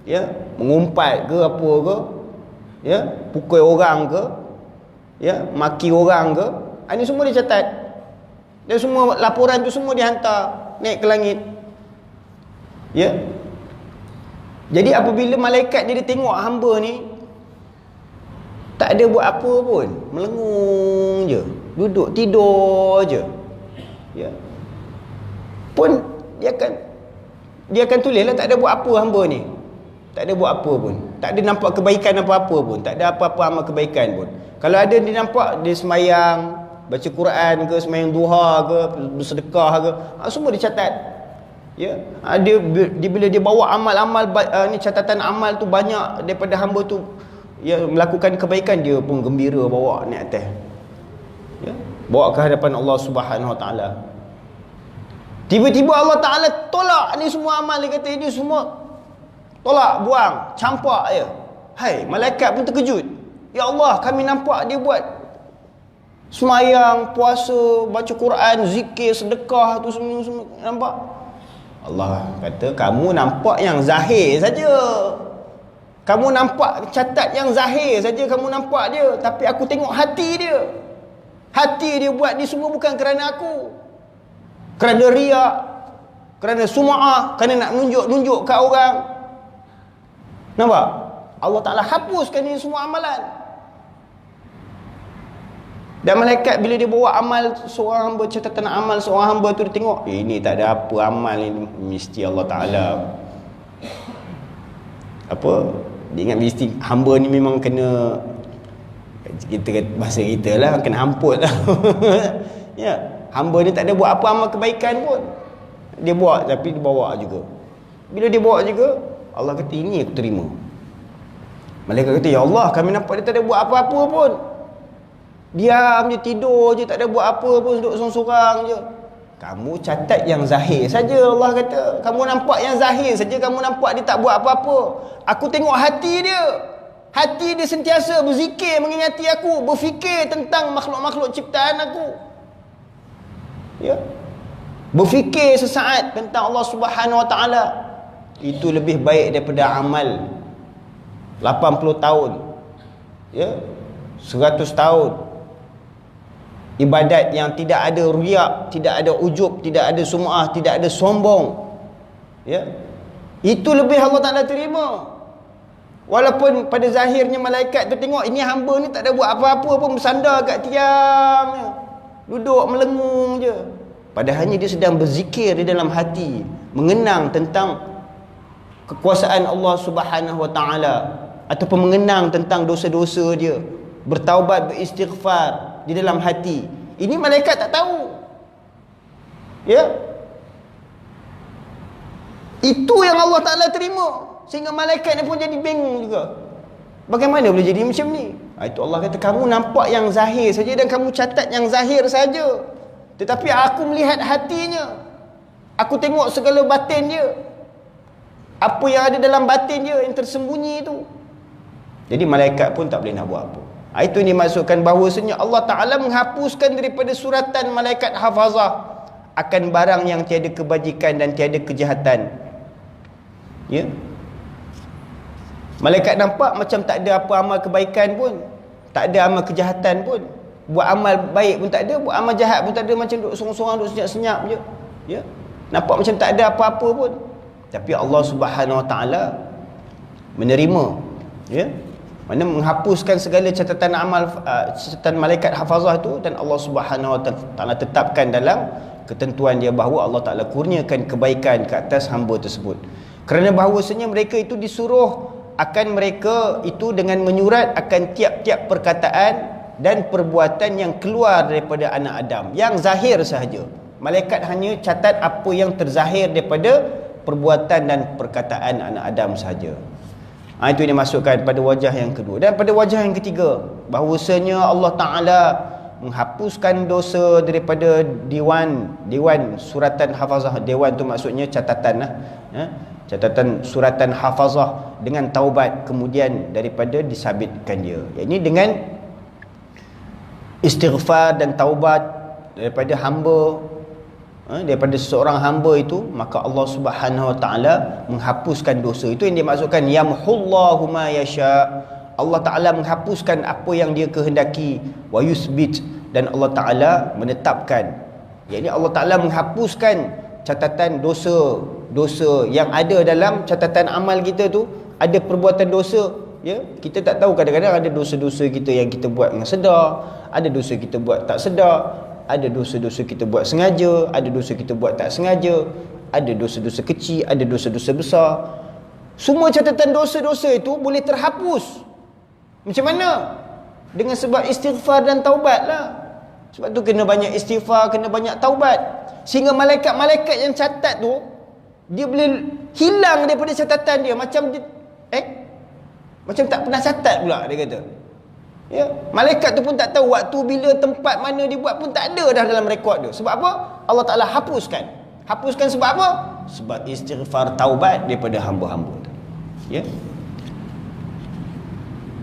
ya, mengumpat ke, apa ke, ya, pukul orang ke, ya, maki orang ke, ini semua dicatat. Dan semua laporan tu semua dihantar naik ke langit. Ya. Jadi apabila malaikat dia tengok hamba ni tak ada buat apa pun, melengung je, duduk tidur je, ya, pun dia akan tulislah tak ada buat apa hamba ni. Tak ada buat apa pun, tak ada nampak kebaikan apa-apa pun, tak ada apa-apa amal kebaikan pun. Kalau ada dia nampak, dia semayang, baca Quran ke, semayang duha ke, bersedekah ke, semua dicatat. Ya, dia bila dia bawa amal-amal ni, catatan amal tu banyak daripada hamba tu, ya, melakukan kebaikan, dia pun gembira bawa naik atas, ya, bawa ke hadapan Allah Subhanahu Wa Ta'ala. Tiba-tiba Allah Ta'ala tolak ni semua amal. Dia kata ini semua tolak, buang, campak je. Hai, malaikat pun terkejut. Ya Allah, kami nampak dia buat Semayang, puasa, baca Quran, zikir, sedekah tu semua, nampak? Allah kata kamu nampak yang zahir saja. Kamu nampak catat yang zahir saja, kamu nampak dia, tapi aku tengok hati dia. Hati dia buat ni semua bukan kerana aku. Kerana riak, kerana sum'ah, kerana nak nunjuk-nunjuk kat orang. Nampak? Allah Ta'ala hapuskan ini semua amalan. Dan malaikat bila dia bawa amal seorang hamba, catatan amal seorang hamba tu, dia tengok, ini tak ada apa amal ini, mesti Allah Ta'ala apa, dia ingat mesti hamba ni memang kena, kita bahasa kita lah, kena hamput lah. Ya, hamba ni tak ada buat apa amal kebaikan pun, dia buat, tapi dia bawa juga. Bila dia bawa juga, Allah kata ini aku terima. Malaikat kata, ya Allah, kami nampak dia tak ada buat apa-apa pun, diam je, tidur je, tak ada buat apa pun, duduk sorang-sorang je. Kamu catat yang zahir saja, Allah kata. Kamu nampak yang zahir saja, kamu nampak dia tak buat apa-apa. Aku tengok hati dia. Hati dia sentiasa berzikir, mengingati aku, berfikir tentang makhluk-makhluk ciptaan aku. Ya. Berfikir sesaat tentang Allah Subhanahu Wa Taala. Itu lebih baik daripada amal 80 tahun. Ya. 100 tahun. Ibadat yang tidak ada riak, tidak ada ujub, tidak ada sum'ah, tidak ada sombong. Ya. Itu lebih Allah Ta'ala terima. Walaupun pada zahirnya malaikat tu tengok ini hamba ni tak ada buat apa-apa pun, bersandar kat tiang, duduk melengung je. Padahalnya dia sedang berzikir di dalam hati, mengenang tentang kekuasaan Allah Subhanahu Wa Ta'ala, ataupun mengenang tentang dosa-dosa dia, bertaubat, beristighfar di dalam hati. Ini malaikat tak tahu. Ya. Itu yang Allah Ta'ala terima, sehingga malaikat ni pun jadi bingung juga. Bagaimana boleh jadi macam ni? Itu Allah kata kamu nampak yang zahir saja dan kamu catat yang zahir saja, tetapi aku melihat hatinya. Aku tengok segala batin dia, apa yang ada dalam batin dia yang tersembunyi itu. Jadi malaikat pun tak boleh nak buat apa. Itu yang dimaksudkan bahawasanya Allah Ta'ala menghapuskan daripada suratan malaikat hafazah akan barang yang tiada kebajikan dan tiada kejahatan. Ya. Malaikat nampak macam tak ada apa amal kebaikan pun, tak ada amal kejahatan pun. Buat amal baik pun tak ada, buat amal jahat pun tak ada, macam duduk sorang-sorang, duduk senyap-senyap je. Ya. Nampak macam tak ada apa-apa pun. Tapi Allah Subhanahu Wa Ta'ala menerima. Ya. Mana menghapuskan segala catatan amal, catatan malaikat hafazah itu, dan Allah Subhanahu Wa Ta'ala tetapkan dalam ketentuan dia bahawa Allah Ta'ala kurniakan kebaikan ke atas hamba tersebut. Kerana bahawasanya mereka itu disuruh akan mereka itu dengan menyurat akan tiap-tiap perkataan dan perbuatan yang keluar daripada anak Adam, yang zahir sahaja. Malaikat hanya catat apa yang terzahir daripada perbuatan dan perkataan anak Adam sahaja. Itu yang dimasukkan pada wajah yang kedua. Dan pada wajah yang ketiga, bahawasanya Allah Ta'ala menghapuskan dosa daripada dewan suratan hafazah. Dewan tu maksudnya catatan lah. Catatan suratan hafazah dengan taubat, kemudian daripada disabitkan dia. Ini dengan istighfar dan taubat daripada hamba, daripada seorang hamba itu, maka Allah Subhanahu Wa Ta'ala menghapuskan dosa. Itu yang dimaksudkan yamhullahu ma yasha. Allah Ta'ala menghapuskan apa yang dia kehendaki, wa yusbit, dan Allah Ta'ala menetapkan. Jadi Allah Ta'ala menghapuskan catatan dosa yang ada dalam catatan amal kita tu. Ada perbuatan dosa, ya, kita tak tahu, kadang-kadang ada dosa-dosa kita yang kita buat dengan sedar, ada dosa kita buat tak sedar, ada dosa-dosa kita buat sengaja, ada dosa kita buat tak sengaja, ada dosa-dosa kecil, ada dosa-dosa besar. Semua catatan dosa-dosa itu boleh terhapus. Macam mana? Dengan sebab istighfar dan taubat lah. Sebab tu kena banyak istighfar, kena banyak taubat, sehingga malaikat-malaikat yang catat tu, dia boleh hilang daripada catatan dia. Macam dia macam tak pernah catat pula, dia kata. Ya, malaikat tu pun tak tahu waktu, bila, tempat mana dia buat pun tak ada dah dalam rekod dia. Sebab apa? Allah Ta'ala hapuskan. Hapuskan sebab apa? Sebab istighfar, taubat daripada hamba-hamba tu. Ya.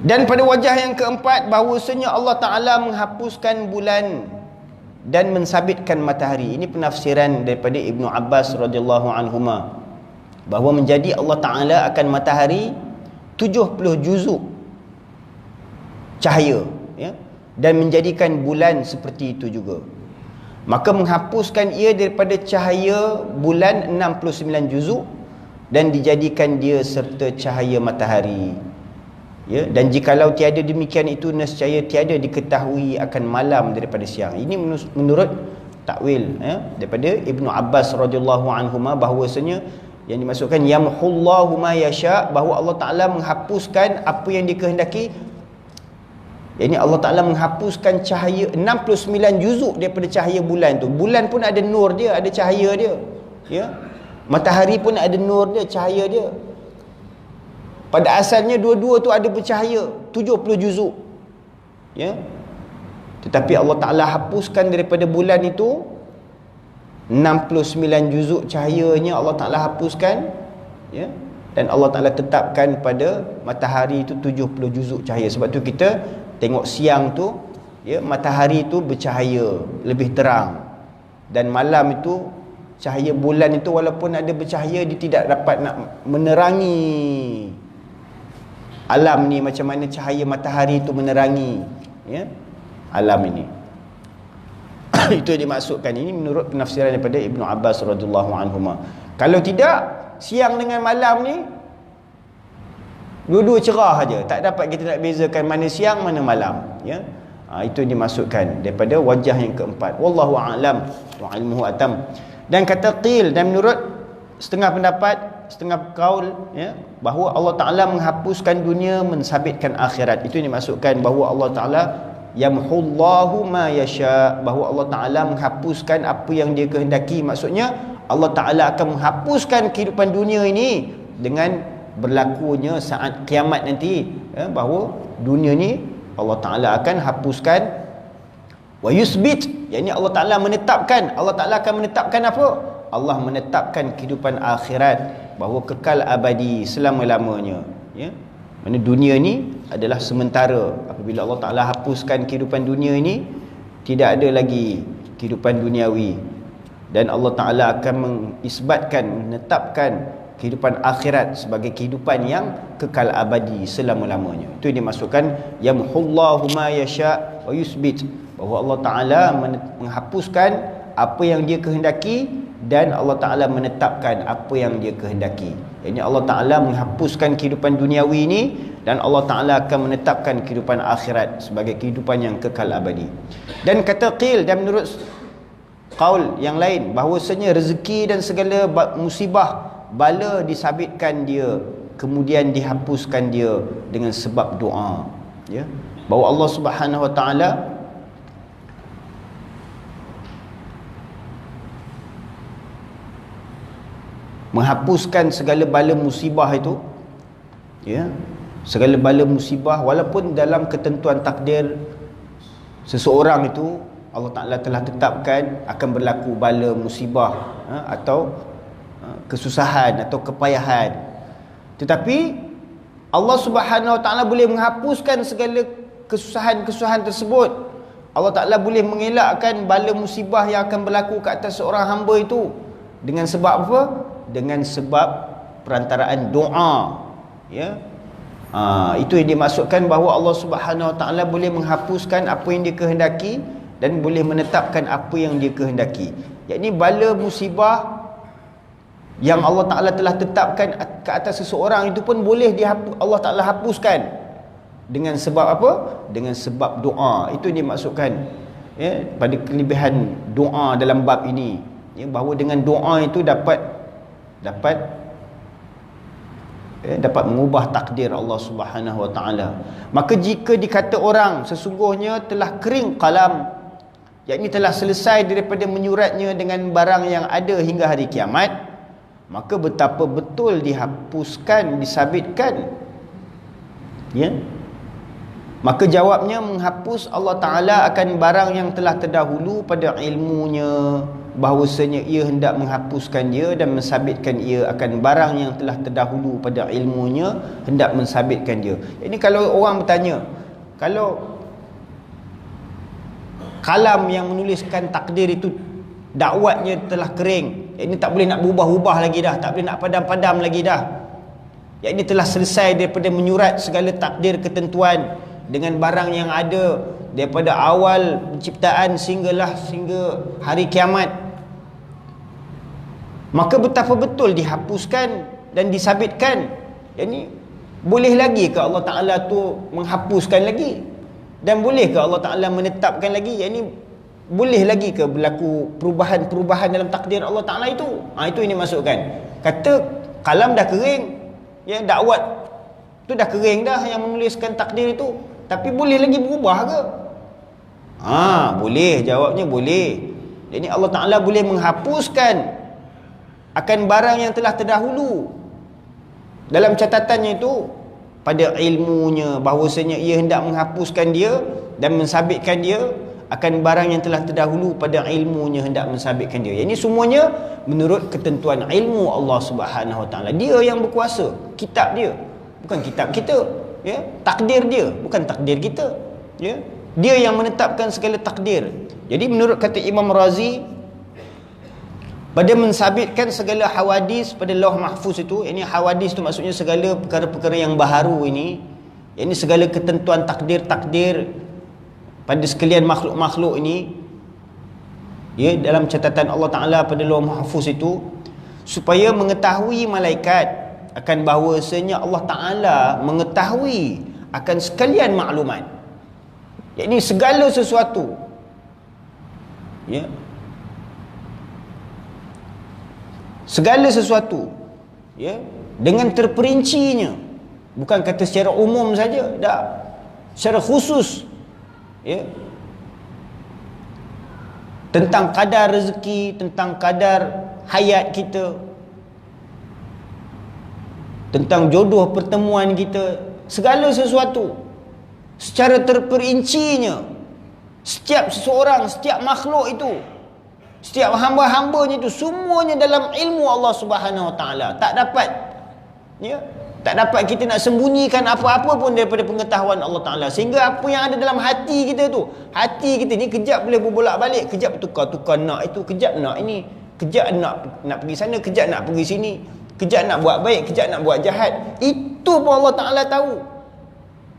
Dan pada wajah yang keempat, bahawasanya Allah Ta'ala menghapuskan bulan dan mensabitkan matahari. Ini penafsiran daripada Ibnu Abbas radhiyallahu anhuma, bahawa menjadi Allah Ta'ala akan matahari 70 juzuk cahaya, ya? Dan menjadikan bulan seperti itu juga. Maka menghapuskan ia daripada cahaya bulan 69 juzuk dan dijadikan dia serta cahaya matahari, ya? Dan jikalau tiada demikian itu, nescaya tiada diketahui akan malam daripada siang. Ini menurut takwil, ya? Daripada Ibnu Abbas radhiyallahu anhuma, bahawasanya yang dimaksudkan yamhullahu ma yasha, bahawa Allah Ta'ala menghapuskan apa yang dikehendaki. Ini Allah Ta'ala menghapuskan cahaya 69 juzuk daripada cahaya bulan tu. Bulan pun ada nur dia, ada cahaya dia, ya? Matahari pun ada nur dia, cahaya dia. Pada asalnya dua-dua tu ada bercahaya 70 juzuk, ya? Tetapi Allah Ta'ala hapuskan daripada bulan itu 69 juzuk cahayanya, Allah Ta'ala hapuskan, ya? Dan Allah Ta'ala tetapkan pada matahari itu 70 juzuk cahaya. Sebab tu kita tengok siang tu, ya, matahari itu bercahaya lebih terang, dan malam itu cahaya bulan itu walaupun ada bercahaya, dia tidak dapat nak menerangi alam ni macam mana cahaya matahari itu menerangi, ya, alam ini. Itu yang dimaksudkan. Ini menurut penafsiran daripada Ibnu Abbas radhiyallahu anhuma. Kalau tidak, siang dengan malam ni dua-dua cerah saja, tak dapat kita nak bezakan mana siang mana malam, ya. Itu yang dimaksudkan daripada wajah yang keempat. Wallahu a'lam wa ilmuhu atam. Dan kata qil, dan menurut setengah pendapat, setengah kaul, ya, bahawa Allah Ta'ala menghapuskan dunia, mensabitkan akhirat. Itu yang dimaksudkan bahawa Allah Ta'ala yamhullahu ma yasha, bahawa Allah Ta'ala menghapuskan apa yang dia kehendaki. Maksudnya Allah Ta'ala akan menghapuskan kehidupan dunia ini dengan berlakunya saat kiamat nanti, ya, bahawa dunia ni Allah Ta'ala akan hapuskan. Wa yusbit, yakni Allah Ta'ala menetapkan. Allah Ta'ala akan menetapkan apa? Allah menetapkan kehidupan akhirat, bahawa kekal abadi selama-lamanya, ya. Mana dunia ni adalah sementara. Apabila Allah Ta'ala hapuskan kehidupan dunia ini, tidak ada lagi kehidupan duniawi, dan Allah Ta'ala akan mengisbatkan, menetapkan kehidupan akhirat sebagai kehidupan yang kekal abadi selama-lamanya. Itu yang dimasukkan yamhullahu ma yasha wa yusbit, bahawa Allah Ta'ala menghapuskan apa yang dia kehendaki, dan Allah Ta'ala menetapkan apa yang dia kehendaki. Ini Allah Ta'ala menghapuskan kehidupan duniawi ini, dan Allah Ta'ala akan menetapkan kehidupan akhirat sebagai kehidupan yang kekal abadi. Dan kata qil, dan menurut qaul yang lain, bahawasanya rezeki dan segala musibah, bala disabitkan dia, kemudian dihapuskan dia dengan sebab doa, ya. Bahawa Allah Subhanahu Wa Ta'ala menghapuskan segala bala musibah itu, ya, segala bala musibah, walaupun dalam ketentuan takdir seseorang itu Allah Ta'ala telah tetapkan akan berlaku bala musibah, atau kesusahan atau kepayahan. Tetapi Allah Subhanahu Wa Ta'ala boleh menghapuskan segala kesusahan-kesusahan tersebut. Allah Ta'ala boleh mengelakkan bala musibah yang akan berlaku ke atas seorang hamba itu dengan sebab apa? Dengan sebab perantaraan doa, ya. Itu yang dimaksudkan bahawa Allah Subhanahu Wa Ta'ala boleh menghapuskan apa yang dia kehendaki dan boleh menetapkan apa yang dia kehendaki. Yakni bala musibah yang Allah Ta'ala telah tetapkan ke atas seseorang itu pun boleh Allah Ta'ala hapuskan dengan sebab apa? Dengan sebab doa. Itu yang dimaksudkan, ya, pada kelebihan doa dalam bab ini, ya, bahawa dengan doa itu dapat mengubah takdir Allah Subhanahu Wa Ta'ala. Maka jika dikata orang sesungguhnya telah kering qalam, yakni telah selesai daripada menyuratnya dengan barang yang ada hingga hari kiamat, maka betapa betul dihapuskan, disabitkan, ya, Maka jawabnya, menghapus Allah Ta'ala akan barang yang telah terdahulu pada ilmunya, bahawasanya ia hendak menghapuskan dia dan mensabitkan ia akan barang yang telah terdahulu pada ilmunya, hendak mensabitkan dia. Ini kalau orang bertanya, kalau kalam yang menuliskan takdir itu dakwatnya telah kering, ini tak boleh nak berubah-ubah lagi dah, tak boleh nak padam-padam lagi dah, ini telah selesai daripada menyurat segala takdir ketentuan dengan barang yang ada daripada awal penciptaan sehingga hari kiamat, maka betapa betul dihapuskan dan disabitkan. Ini boleh lagi ke Allah Ta'ala tu menghapuskan lagi? Dan boleh ke Allah Ta'ala menetapkan lagi? Ini boleh lagi ke berlaku perubahan-perubahan dalam takdir Allah Ta'ala itu? Itu ini masukkan. Kata kalam dah kering, ya, dakwat tu dah kering dah yang menuliskan takdir itu, tapi boleh lagi berubah ke? Boleh, jawabnya boleh. Jadi Allah Ta'ala boleh menghapuskan akan barang yang telah terdahulu dalam catatannya itu pada ilmunya, bahawasanya ia hendak menghapuskan dia dan mensabitkan dia akan barang yang telah terdahulu pada ilmunya, hendak mensabitkan dia. Ini semuanya menurut ketentuan ilmu Allah Subhanahu Wa Taala. Dia yang berkuasa, kitab dia bukan kitab kita, ya, takdir dia bukan takdir kita, ya, dia yang menetapkan segala takdir. Jadi menurut kata Imam Razi, pada mensabitkan segala hawadis pada lauh mahfuz itu, ini hawadis tu maksudnya segala perkara-perkara yang baharu ini segala ketentuan takdir-takdir pada sekalian makhluk-makhluk ini, ya, dalam catatan Allah Ta'ala pada lauh mahfuz itu, supaya mengetahui malaikat akan bahawasanya Allah Ta'ala mengetahui akan sekalian maklumat, yakni segala sesuatu, ya, segala sesuatu, ya, dengan terperincinya, bukan kata secara umum saja, tak, secara khusus, ya, tentang kadar rezeki, tentang kadar hayat kita, tentang jodoh pertemuan kita, segala sesuatu secara terperincinya. Setiap seseorang, setiap makhluk itu, setiap hamba-hambanya itu, semuanya dalam ilmu Allah Subhanahu Wa Taala. Tak dapat, ya, tak dapat kita nak sembunyikan apa-apa pun daripada pengetahuan Allah Ta'ala. Sehingga apa yang ada dalam hati kita tu, hati kita ni kejap boleh berbolak-balik, kejap tukar-tukar nak itu, kejap nak ini, kejap nak pergi sana, kejap nak pergi sini, kejap nak buat baik, kejap nak buat jahat. Itu pun Allah Ta'ala tahu.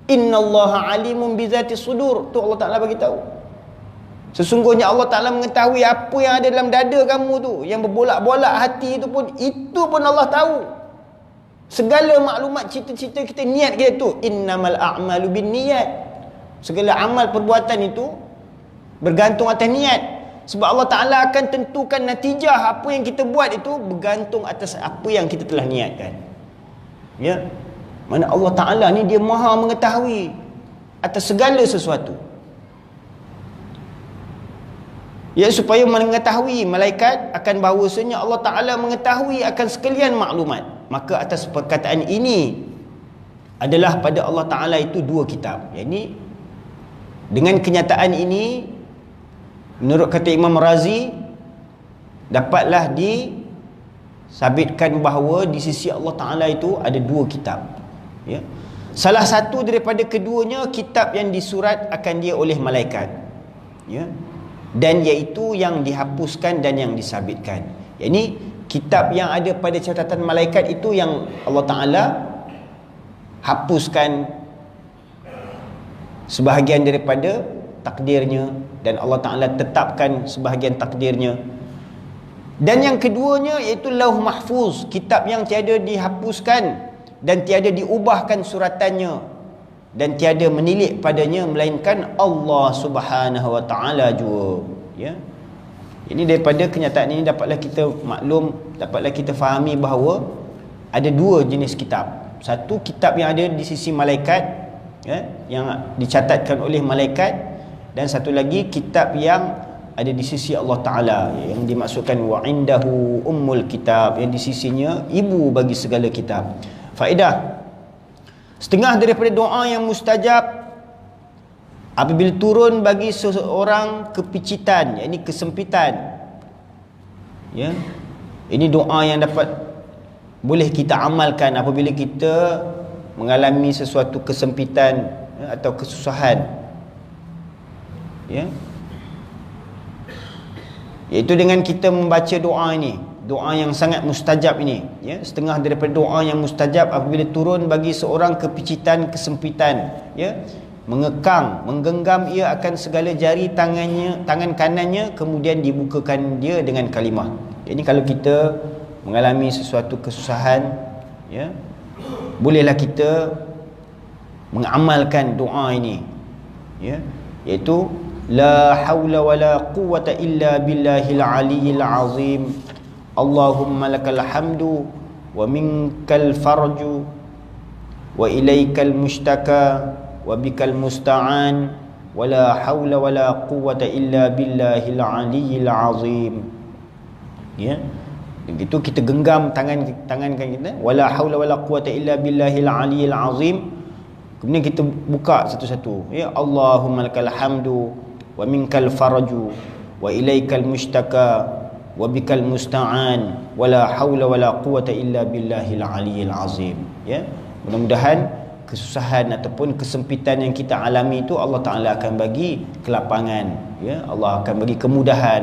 Innallaha alimun bizati sudur, tu Allah Ta'ala bagi tahu. Sesungguhnya Allah Ta'ala mengetahui apa yang ada dalam dada kamu tu, yang berbolak-bolak hati itu pun Allah tahu. Segala maklumat, cita-cita kita, niat kita tu, innamal a'malu bin niat. Segala amal perbuatan itu bergantung atas niat. Sebab Allah Ta'ala akan tentukan natijah apa yang kita buat itu bergantung atas apa yang kita telah niatkan, ya. Mana Allah Ta'ala ni dia maha mengetahui atas segala sesuatu, ya, supaya mengetahui malaikat akan bahawasanya Allah Ta'ala mengetahui akan sekalian maklumat. Maka atas perkataan ini adalah pada Allah Ta'ala itu dua kitab. Jadi dengan kenyataan ini, menurut kata Imam Razi, dapatlah disabitkan bahawa di sisi Allah Ta'ala itu ada dua kitab, ya. Salah satu daripada keduanya kitab yang disurat akan dia oleh malaikat, ya, dan iaitu yang dihapuskan dan yang disabitkan. Ini kitab yang ada pada catatan malaikat itu yang Allah Ta'ala hapuskan sebahagian daripada takdirnya dan Allah Ta'ala tetapkan sebahagian takdirnya. Dan yang keduanya iaitu lauh mahfuz, kitab yang tiada dihapuskan dan tiada diubahkan suratannya dan tiada menilik padanya melainkan Allah Subhanahu Wa Ta'ala jua, ya. Ini daripada kenyataan ini dapatlah kita maklum, dapatlah kita fahami bahawa ada dua jenis kitab. Satu kitab yang ada di sisi malaikat, ya, yang dicatatkan oleh malaikat, dan satu lagi kitab yang ada di sisi Allah Ta'ala, yang dimaksudkan wa indahu ummul kitab, yang di sisinya ibu bagi segala kitab. Faedah, setengah daripada doa yang mustajab apabila turun bagi seseorang kepicitan, yakni kesempitan, ya, ini doa yang boleh kita amalkan apabila kita mengalami sesuatu kesempitan, ya, atau kesusahan, ya, iaitu dengan kita membaca doa ini, doa yang sangat mustajab ini, ya, setengah daripada doa yang mustajab apabila turun bagi seorang kepicitan, kesempitan, ya, mengekang, menggenggam ia akan segala jari tangan kanannya, kemudian dibukakan dia dengan kalimah. Ini kalau kita mengalami sesuatu kesusahan, ya, bolehlah kita mengamalkan doa ini, ya, iaitu la haula wala quwwata illa billahil aliyyil azim. Allahumma lakal hamdu wa minkal farju wa ilaikal mushtaka wa bikal musta'an wa la haula wa la quwwata illa billahil aliyyil azim. Ya, begitu kita genggam tangan kita, wala haula wala quwwata illa billahil aliyyil azim. Kemudian kita buka satu-satu, ya, Allahumma lakal hamdu wa minkal farju wa ilaikal mushtaka wa bikal musta'an wala haula wala quwwata illa billahil aliyyil azim. Ya, mudah-mudahan kesusahan ataupun kesempitan yang kita alami itu Allah Taala akan bagi kelapangan, ya, Allah akan bagi kemudahan,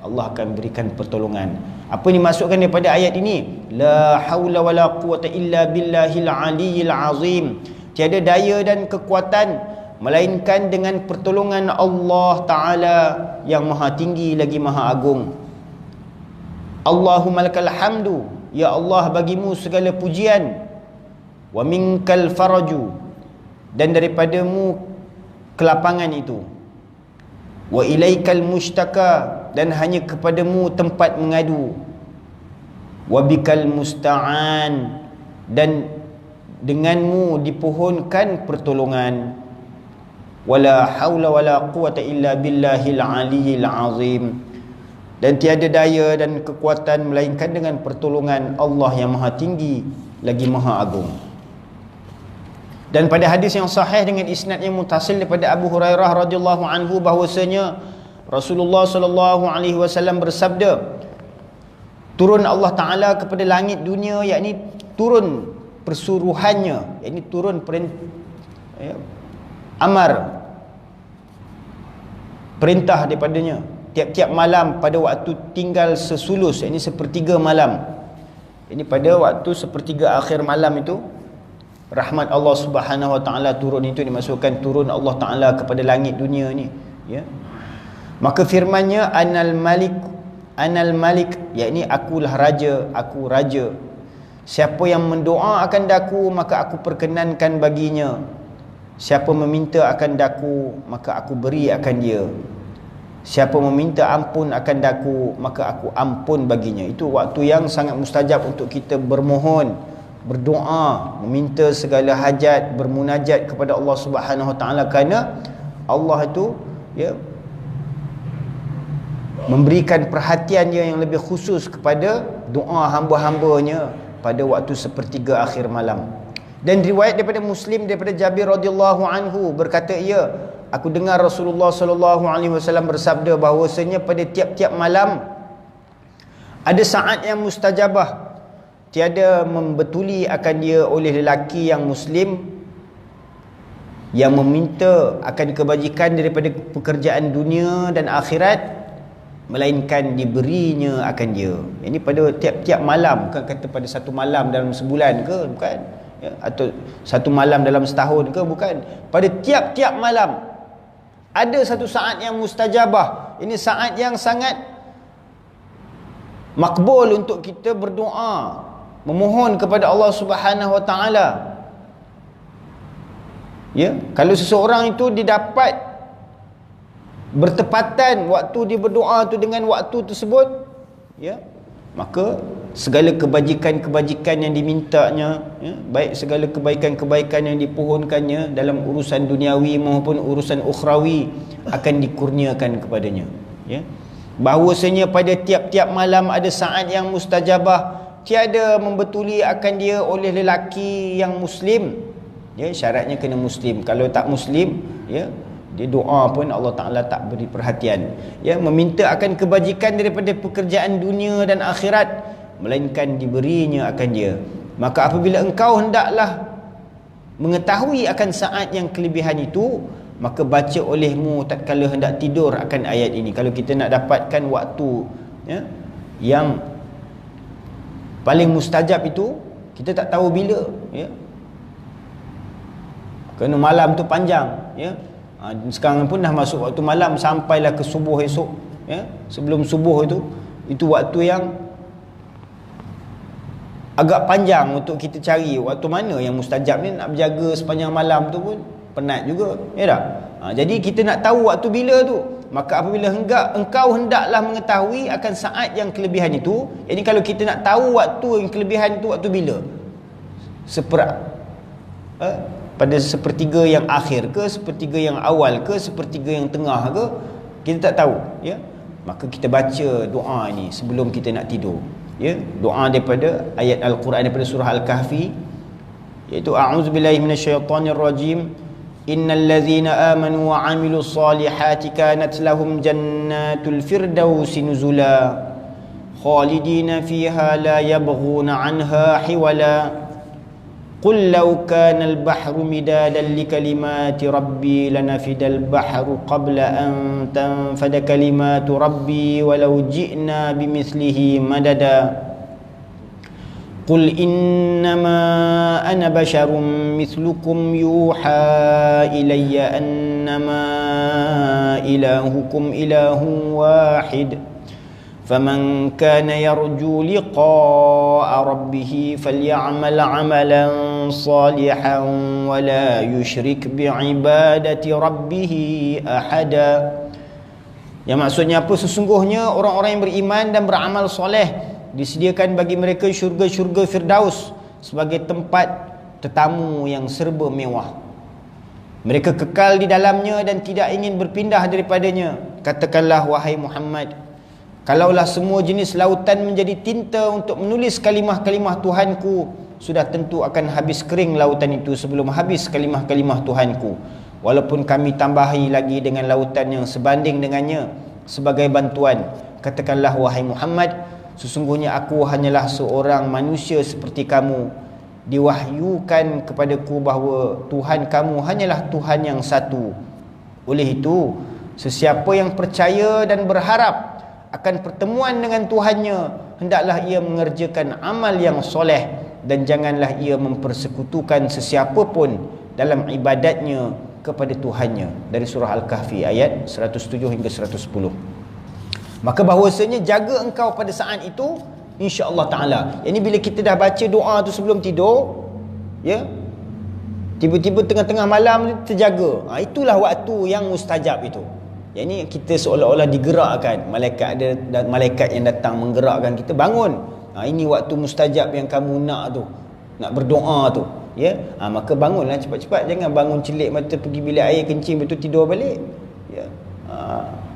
Allah akan berikan pertolongan. Apa yang dimaksudkan daripada ayat ini? La haula wala quwwata illa billahil aliyyil azim. Tiada daya dan kekuatan melainkan dengan pertolongan Allah Taala yang maha tinggi lagi maha agung. Allahumma lakal hamdu, ya Allah bagimu segala pujian, wa minkal faraju, dan daripadamu kelapangan itu, wa ilaikal mushtaka, dan hanya kepadamu tempat mengadu, wa bikal musta'an, dan denganmu dipohonkan pertolongan, wala haula wala quwwata illa billahil aliyyil azim, dan tiada daya dan kekuatan melainkan dengan pertolongan Allah yang maha tinggi lagi maha agung. Dan pada hadis yang sahih dengan isnad yang muttasil daripada Abu Hurairah radhiyallahu anhu bahwasanya Rasulullah sallallahu alaihi wasallam bersabda, turun Allah Taala kepada langit dunia, yakni turun persuruhannya, yakni turun amar, perintah daripadanya tiap-tiap malam pada waktu tinggal sesulus, yakni sepertiga malam. Ini pada waktu sepertiga akhir malam itu rahmat Allah Subhanahu wa taala turun, itu dimasukkan turun Allah Taala kepada langit dunia ni, ya. Maka firman-Nya anal malik, yakni akulah raja, aku raja. Siapa yang mendoa akan daku maka aku perkenankan baginya. Siapa meminta akan daku maka aku beri akan dia. Siapa meminta ampun akan daku maka aku ampun baginya. Itu waktu yang sangat mustajab untuk kita bermohon, berdoa, meminta segala hajat, bermunajat kepada Allah Subhanahu Wa Taala, kerana Allah itu, ya, memberikan perhatian dia yang lebih khusus kepada doa hamba-hambanya pada waktu sepertiga akhir malam. Dan riwayat daripada Muslim daripada Jabir radhiyallahu anhu berkata, ia, aku dengar Rasulullah sallallahu alaihi wasallam bersabda bahawasanya pada tiap-tiap malam ada saat yang mustajabah, tiada membetuli akan dia oleh lelaki yang muslim yang meminta akan kebajikan daripada pekerjaan dunia dan akhirat, melainkan diberinya akan dia. Ini pada tiap-tiap malam, bukan kata pada satu malam dalam sebulan ke, bukan, ya, atau satu malam dalam setahun ke, bukan. Pada tiap-tiap malam ada satu saat yang mustajabah. Ini saat yang sangat makbul untuk kita berdoa, memohon kepada Allah Subhanahu Wa Taala. Ya, kalau seseorang itu didapat bertepatan waktu dia berdoa tu dengan waktu tersebut, ya, maka segala kebajikan-kebajikan yang dimintanya, ya, baik segala kebaikan-kebaikan yang dipohonkannya dalam urusan duniawi maupun urusan ukhrawi akan dikurniakan kepadanya, ya. Bahawasanya pada tiap-tiap malam ada saat yang mustajabah, tiada membetuli akan dia oleh lelaki yang muslim, ya, syaratnya kena muslim. Kalau tak muslim, ya, Dia doa pun Allah Ta'ala tak beri perhatian, ya, meminta akan kebajikan daripada pekerjaan dunia dan akhirat, melainkan diberinya akan dia. Maka apabila engkau hendaklah mengetahui akan saat yang kelebihan itu, maka baca olehmu tatkala hendak tidur akan ayat ini. Kalau kita nak dapatkan waktu, ya, yang paling mustajab itu, kita tak tahu bila, ya, kerana malam tu panjang, ya. Sekarang pun dah masuk waktu malam, sampailah ke subuh esok, ya. Sebelum subuh itu waktu yang agak panjang untuk kita cari waktu mana yang mustajab ni. Nak berjaga sepanjang malam tu pun penat juga, ya tak? Jadi kita nak tahu waktu bila tu, maka apabila engkau hendaklah mengetahui akan saat yang kelebihan itu. Ini kalau kita nak tahu waktu yang kelebihan itu waktu bila, pada sepertiga yang akhir ke, sepertiga yang awal ke, sepertiga yang tengah ke, kita tak tahu, ya. Maka kita baca doa ni sebelum kita nak tidur, ya. Doa daripada ayat Al-Quran daripada surah Al-Kahfi, iaitu a'udzubillahi minasyaitonirrajim, innal ladzina amanu wa 'amilus solihati kanat lahum jannatul firdausi nuzula khalidina fiha la yabghuna 'anha hiwala qul law kana al-bahru midadan li kalimati rabbi lanafidal bahru qabla an tanfada kalimatu rabbi walau ji'na bimithlihi madada qul innama ana basyarum mithlukum yuha ilayya annama ilahukum ilahun wahid faman kana yarju liqa'a rabbih falyamal 'amalan salihan wa la yusyrik bi'ibadati rabbih ahada. Yang maksudnya apa? Sesungguhnya orang-orang yang beriman dan beramal soleh disediakan bagi mereka syurga-syurga Firdaus sebagai tempat tetamu yang serba mewah. Mereka kekal di dalamnya dan tidak ingin berpindah daripadanya. Katakanlah wahai Muhammad, kalaulah semua jenis lautan menjadi tinta untuk menulis kalimah-kalimah Tuhanku, sudah tentu akan habis kering lautan itu sebelum habis kalimah-kalimah Tuhanku. Walaupun kami tambahi lagi dengan lautan yang sebanding dengannya sebagai bantuan. Katakanlah wahai Muhammad, sesungguhnya aku hanyalah seorang manusia seperti kamu. Diwahyukan kepadaku bahawa Tuhan kamu hanyalah Tuhan yang satu. Oleh itu, sesiapa yang percaya dan berharap akan pertemuan dengan Tuhannya, hendaklah ia mengerjakan amal yang soleh dan janganlah ia mempersekutukan sesiapa pun dalam ibadatnya kepada Tuhannya. Dari surah Al-Kahfi ayat 107 hingga 110. Maka bahawasanya jaga engkau pada saat itu, insya-Allah taala. Ini bila kita dah baca doa tu sebelum tidur, ya, tiba-tiba tengah-tengah malam terjaga, itulah waktu yang mustajab itu. Yang ni kita seolah-olah digerakkan, malaikat yang datang menggerakkan kita, bangun. Ini waktu mustajab yang kamu nak tu, nak berdoa tu, ya. Maka bangunlah cepat-cepat, jangan bangun celik mata pergi bilik air kencing betul tidur balik, ya.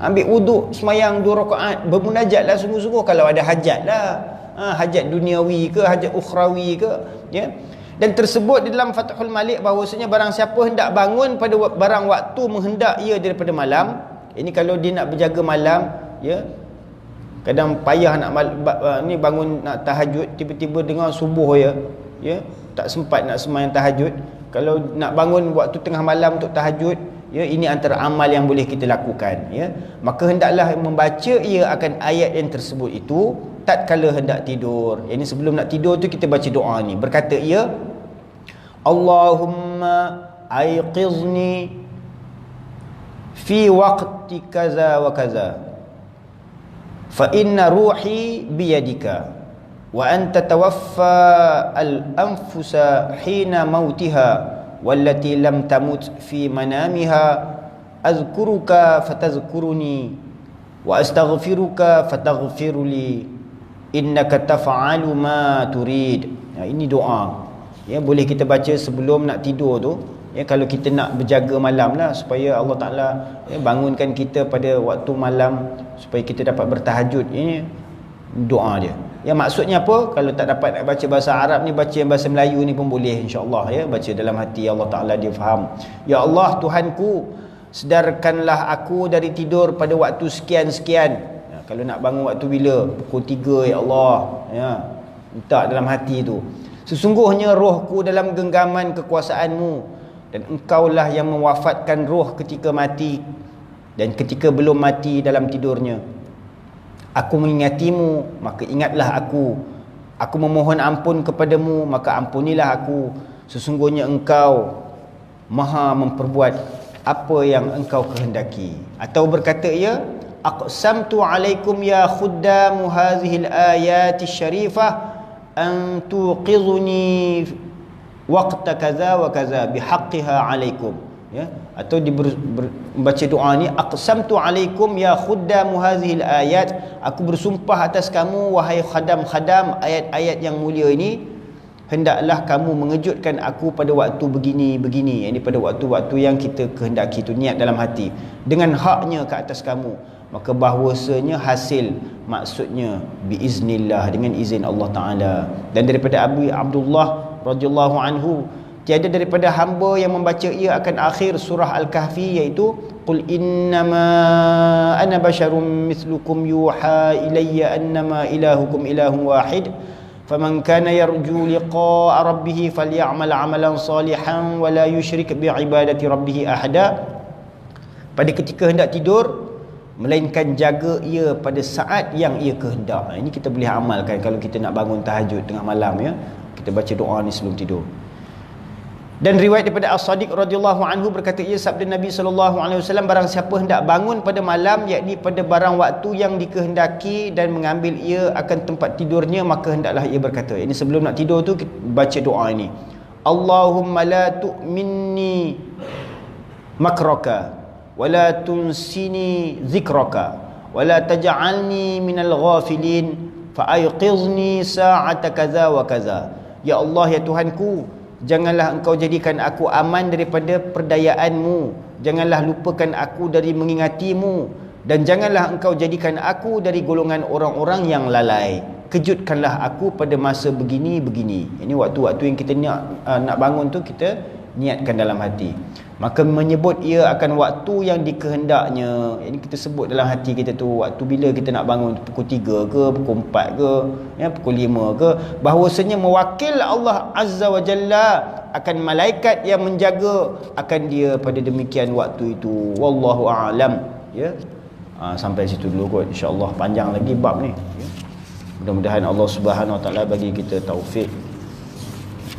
Ambil wuduk, semayang 2 rakaat, bermunajatlah sungguh-sungguh kalau ada hajat lah, hajat duniawi ke, hajat ukhrawi ke, ya. Dan tersebut di dalam Fathul Malik bahawasanya barang siapa hendak bangun pada barang waktu menghendak ia daripada malam. Ini kalau dia nak berjaga malam, ya, kadang payah nak ni bangun nak tahajud, tiba-tiba dengar subuh, ya, tak sempat nak sembahyang tahajud. Kalau nak bangun waktu tengah malam untuk tahajud, ya, ini antara amal yang boleh kita lakukan, ya. Maka hendaklah membaca ia akan ayat yang tersebut itu tatkala hendak tidur. Ini sebelum nak tidur tu kita baca doa ni. Berkata ia, Allahumma aiqizni fi waqti kaza wa kaza fa inna ruhi biyadika wa anta tawaffa al-anfusa hina mautiha wallati lam tamut fi manamiha azkuruka fatazkuruni wa astaghfiruka fataghfiruli innaka taf'alu ma turid. Ini doa, ya, boleh kita baca sebelum nak tidur tu, ya, kalau kita nak berjaga malam lah, supaya Allah Ta'ala, ya, bangunkan kita pada waktu malam supaya kita dapat bertahajud. Ini doa dia. Ya, maksudnya apa? Kalau tak dapat nak baca bahasa Arab ni, baca yang bahasa Melayu ni pun boleh, insya-Allah, ya. Baca dalam hati Allah Ta'ala, dia faham. Ya Allah, Tuhanku, sedarkanlah aku dari tidur pada waktu sekian-sekian. Kalau nak bangun waktu bila? Pukul 3 ya Allah, ya. Minta dalam hati tu. Sesungguhnya rohku dalam genggaman kekuasaanmu, dan engkaulah yang mewafatkan roh ketika mati dan ketika belum mati dalam tidurnya. Aku mengingatimu, maka ingatlah aku. Aku memohon ampun kepadamu, maka ampunilah aku. Sesungguhnya engkau maha memperbuat apa yang engkau kehendaki. Atau berkata ia, aqsamtu alaikum ya khuddamu hadhil ayati syarifah an tuqizuni waqta kaza wa kaza bihaqqiha alaikum, ya. Atau membaca doa ni, aqsamtu alaikum ya khuddamu hadhil ayat, aku bersumpah atas kamu wahai khadam-khadam ayat-ayat yang mulia ini, hendaklah kamu mengejutkan aku pada waktu begini-begini. Ini pada waktu-waktu yang kita kehendaki tu, niat dalam hati dengan haknya ke atas kamu. Maka bahwasanya hasil maksudnya biiznillah, dengan izin Allah Ta'ala. Dan daripada Abu Abdullah radhiyallahu anhu, tiada daripada hamba yang membaca ia akan akhir surah Al-Kahfi, iaitu qul innama ana basyarum mithlukum yuha ilayya annama ilahukum ilahun wahid faman kana yarju liqa'a rabbih falyamal amalan salihan wa la yusyrik bi'ibadati rabbih ahada. Pada ketika hendak tidur, melainkan jaga ia pada saat yang ia kehendak. Ini kita boleh amalkan kalau kita nak bangun tahajud tengah malam, ya. Kita baca doa ni sebelum tidur. Dan riwayat daripada As-Sadiq radhiyallahu anhu berkata, ia sabda Nabi sallallahu alaihi wasallam, barang siapa hendak bangun pada malam, yakni pada barang waktu yang dikehendaki, dan mengambil ia akan tempat tidurnya, maka hendaklah ia berkata. Ini sebelum nak tidur tu baca doa ini. Allahumma la tu'minni makraka wala tunsini zikraka wala taj'alni minal ghafilin fa'ayqizni sa'ata kaza wa kaza. Ya Allah, ya Tuhanku, janganlah engkau jadikan aku aman daripada perdayaanmu, janganlah lupakan aku dari mengingatimu, dan janganlah engkau jadikan aku dari golongan orang-orang yang lalai. Kejutkanlah aku pada masa begini-begini. Ini waktu-waktu yang kita nak bangun tu, kita niatkan dalam hati. Maka menyebut ia akan waktu yang dikehendaknya. Ini kita sebut dalam hati kita tu, waktu bila kita nak bangun, pukul 3 ke, pukul 4 ke, ya, pukul 5 ke. Bahawasanya mewakil Allah Azza wa Jalla akan malaikat yang menjaga akan dia pada demikian waktu itu. Wallahu a'lam, ya. Sampai situ dulu kot, insya-Allah. Panjang lagi bab ni, ya. Mudah-mudahan Allah Subhanahu wa taala bagi kita taufik,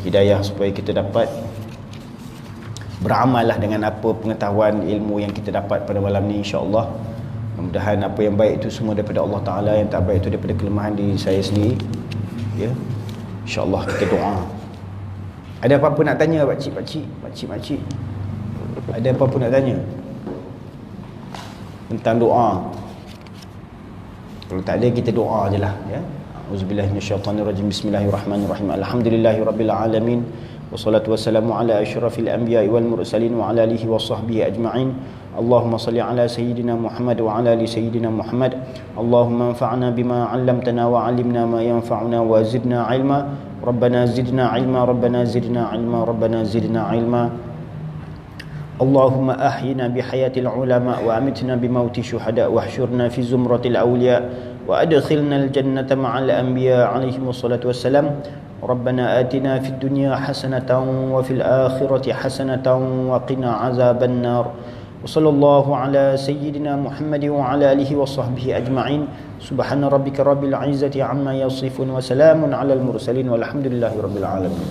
hidayah, supaya kita dapat beramallah dengan apa pengetahuan ilmu yang kita dapat pada malam ni, insya-Allah. Mudah-mudahan apa yang baik itu semua daripada Allah Ta'ala, yang tak baik itu daripada kelemahan diri saya sendiri, ya. InsyaAllah kita doa. Ada apa-apa nak tanya pakcik? Ada apa-apa nak tanya tentang doa? Kalau tak ada, kita doa je lah, ya. Auzubillahi minasyaitanirrajim. Bismillahirrahmanirrahim. Alhamdulillahirabbil alamin. Wassalatu wassalamu ala asyrafil anbiya'i wal mursalin wa ala alihi wa sahbihi ajma'in. Allahumma salli ala sayyidina Muhammad wa ala ali sayyidina Muhammad. Allahumma anfa'na bima 'allamtana wa 'allimna ma yanfa'una wa zidna 'ilma. Rabbana zidna 'ilma, Rabbana zidna 'ilma, Rabbana zidna 'ilma. Allahumma ahyina bihayatil ulama wa amitna bimauti syuhada wa hsyurna fi zumratil awliya wa adkhilna al-jannata ma'al anbiya 'alaihim wassalatu wassalam. ربنا آتنا في الدنيا حسنة وفي الآخرة حسنة وقنا عذاب النار وصلى الله على سيدنا محمد وعلى آله وصحبه أجمعين. سبحان ربك رب العزة عما يصفون وسلام على المرسلين والحمد لله رب العالمين.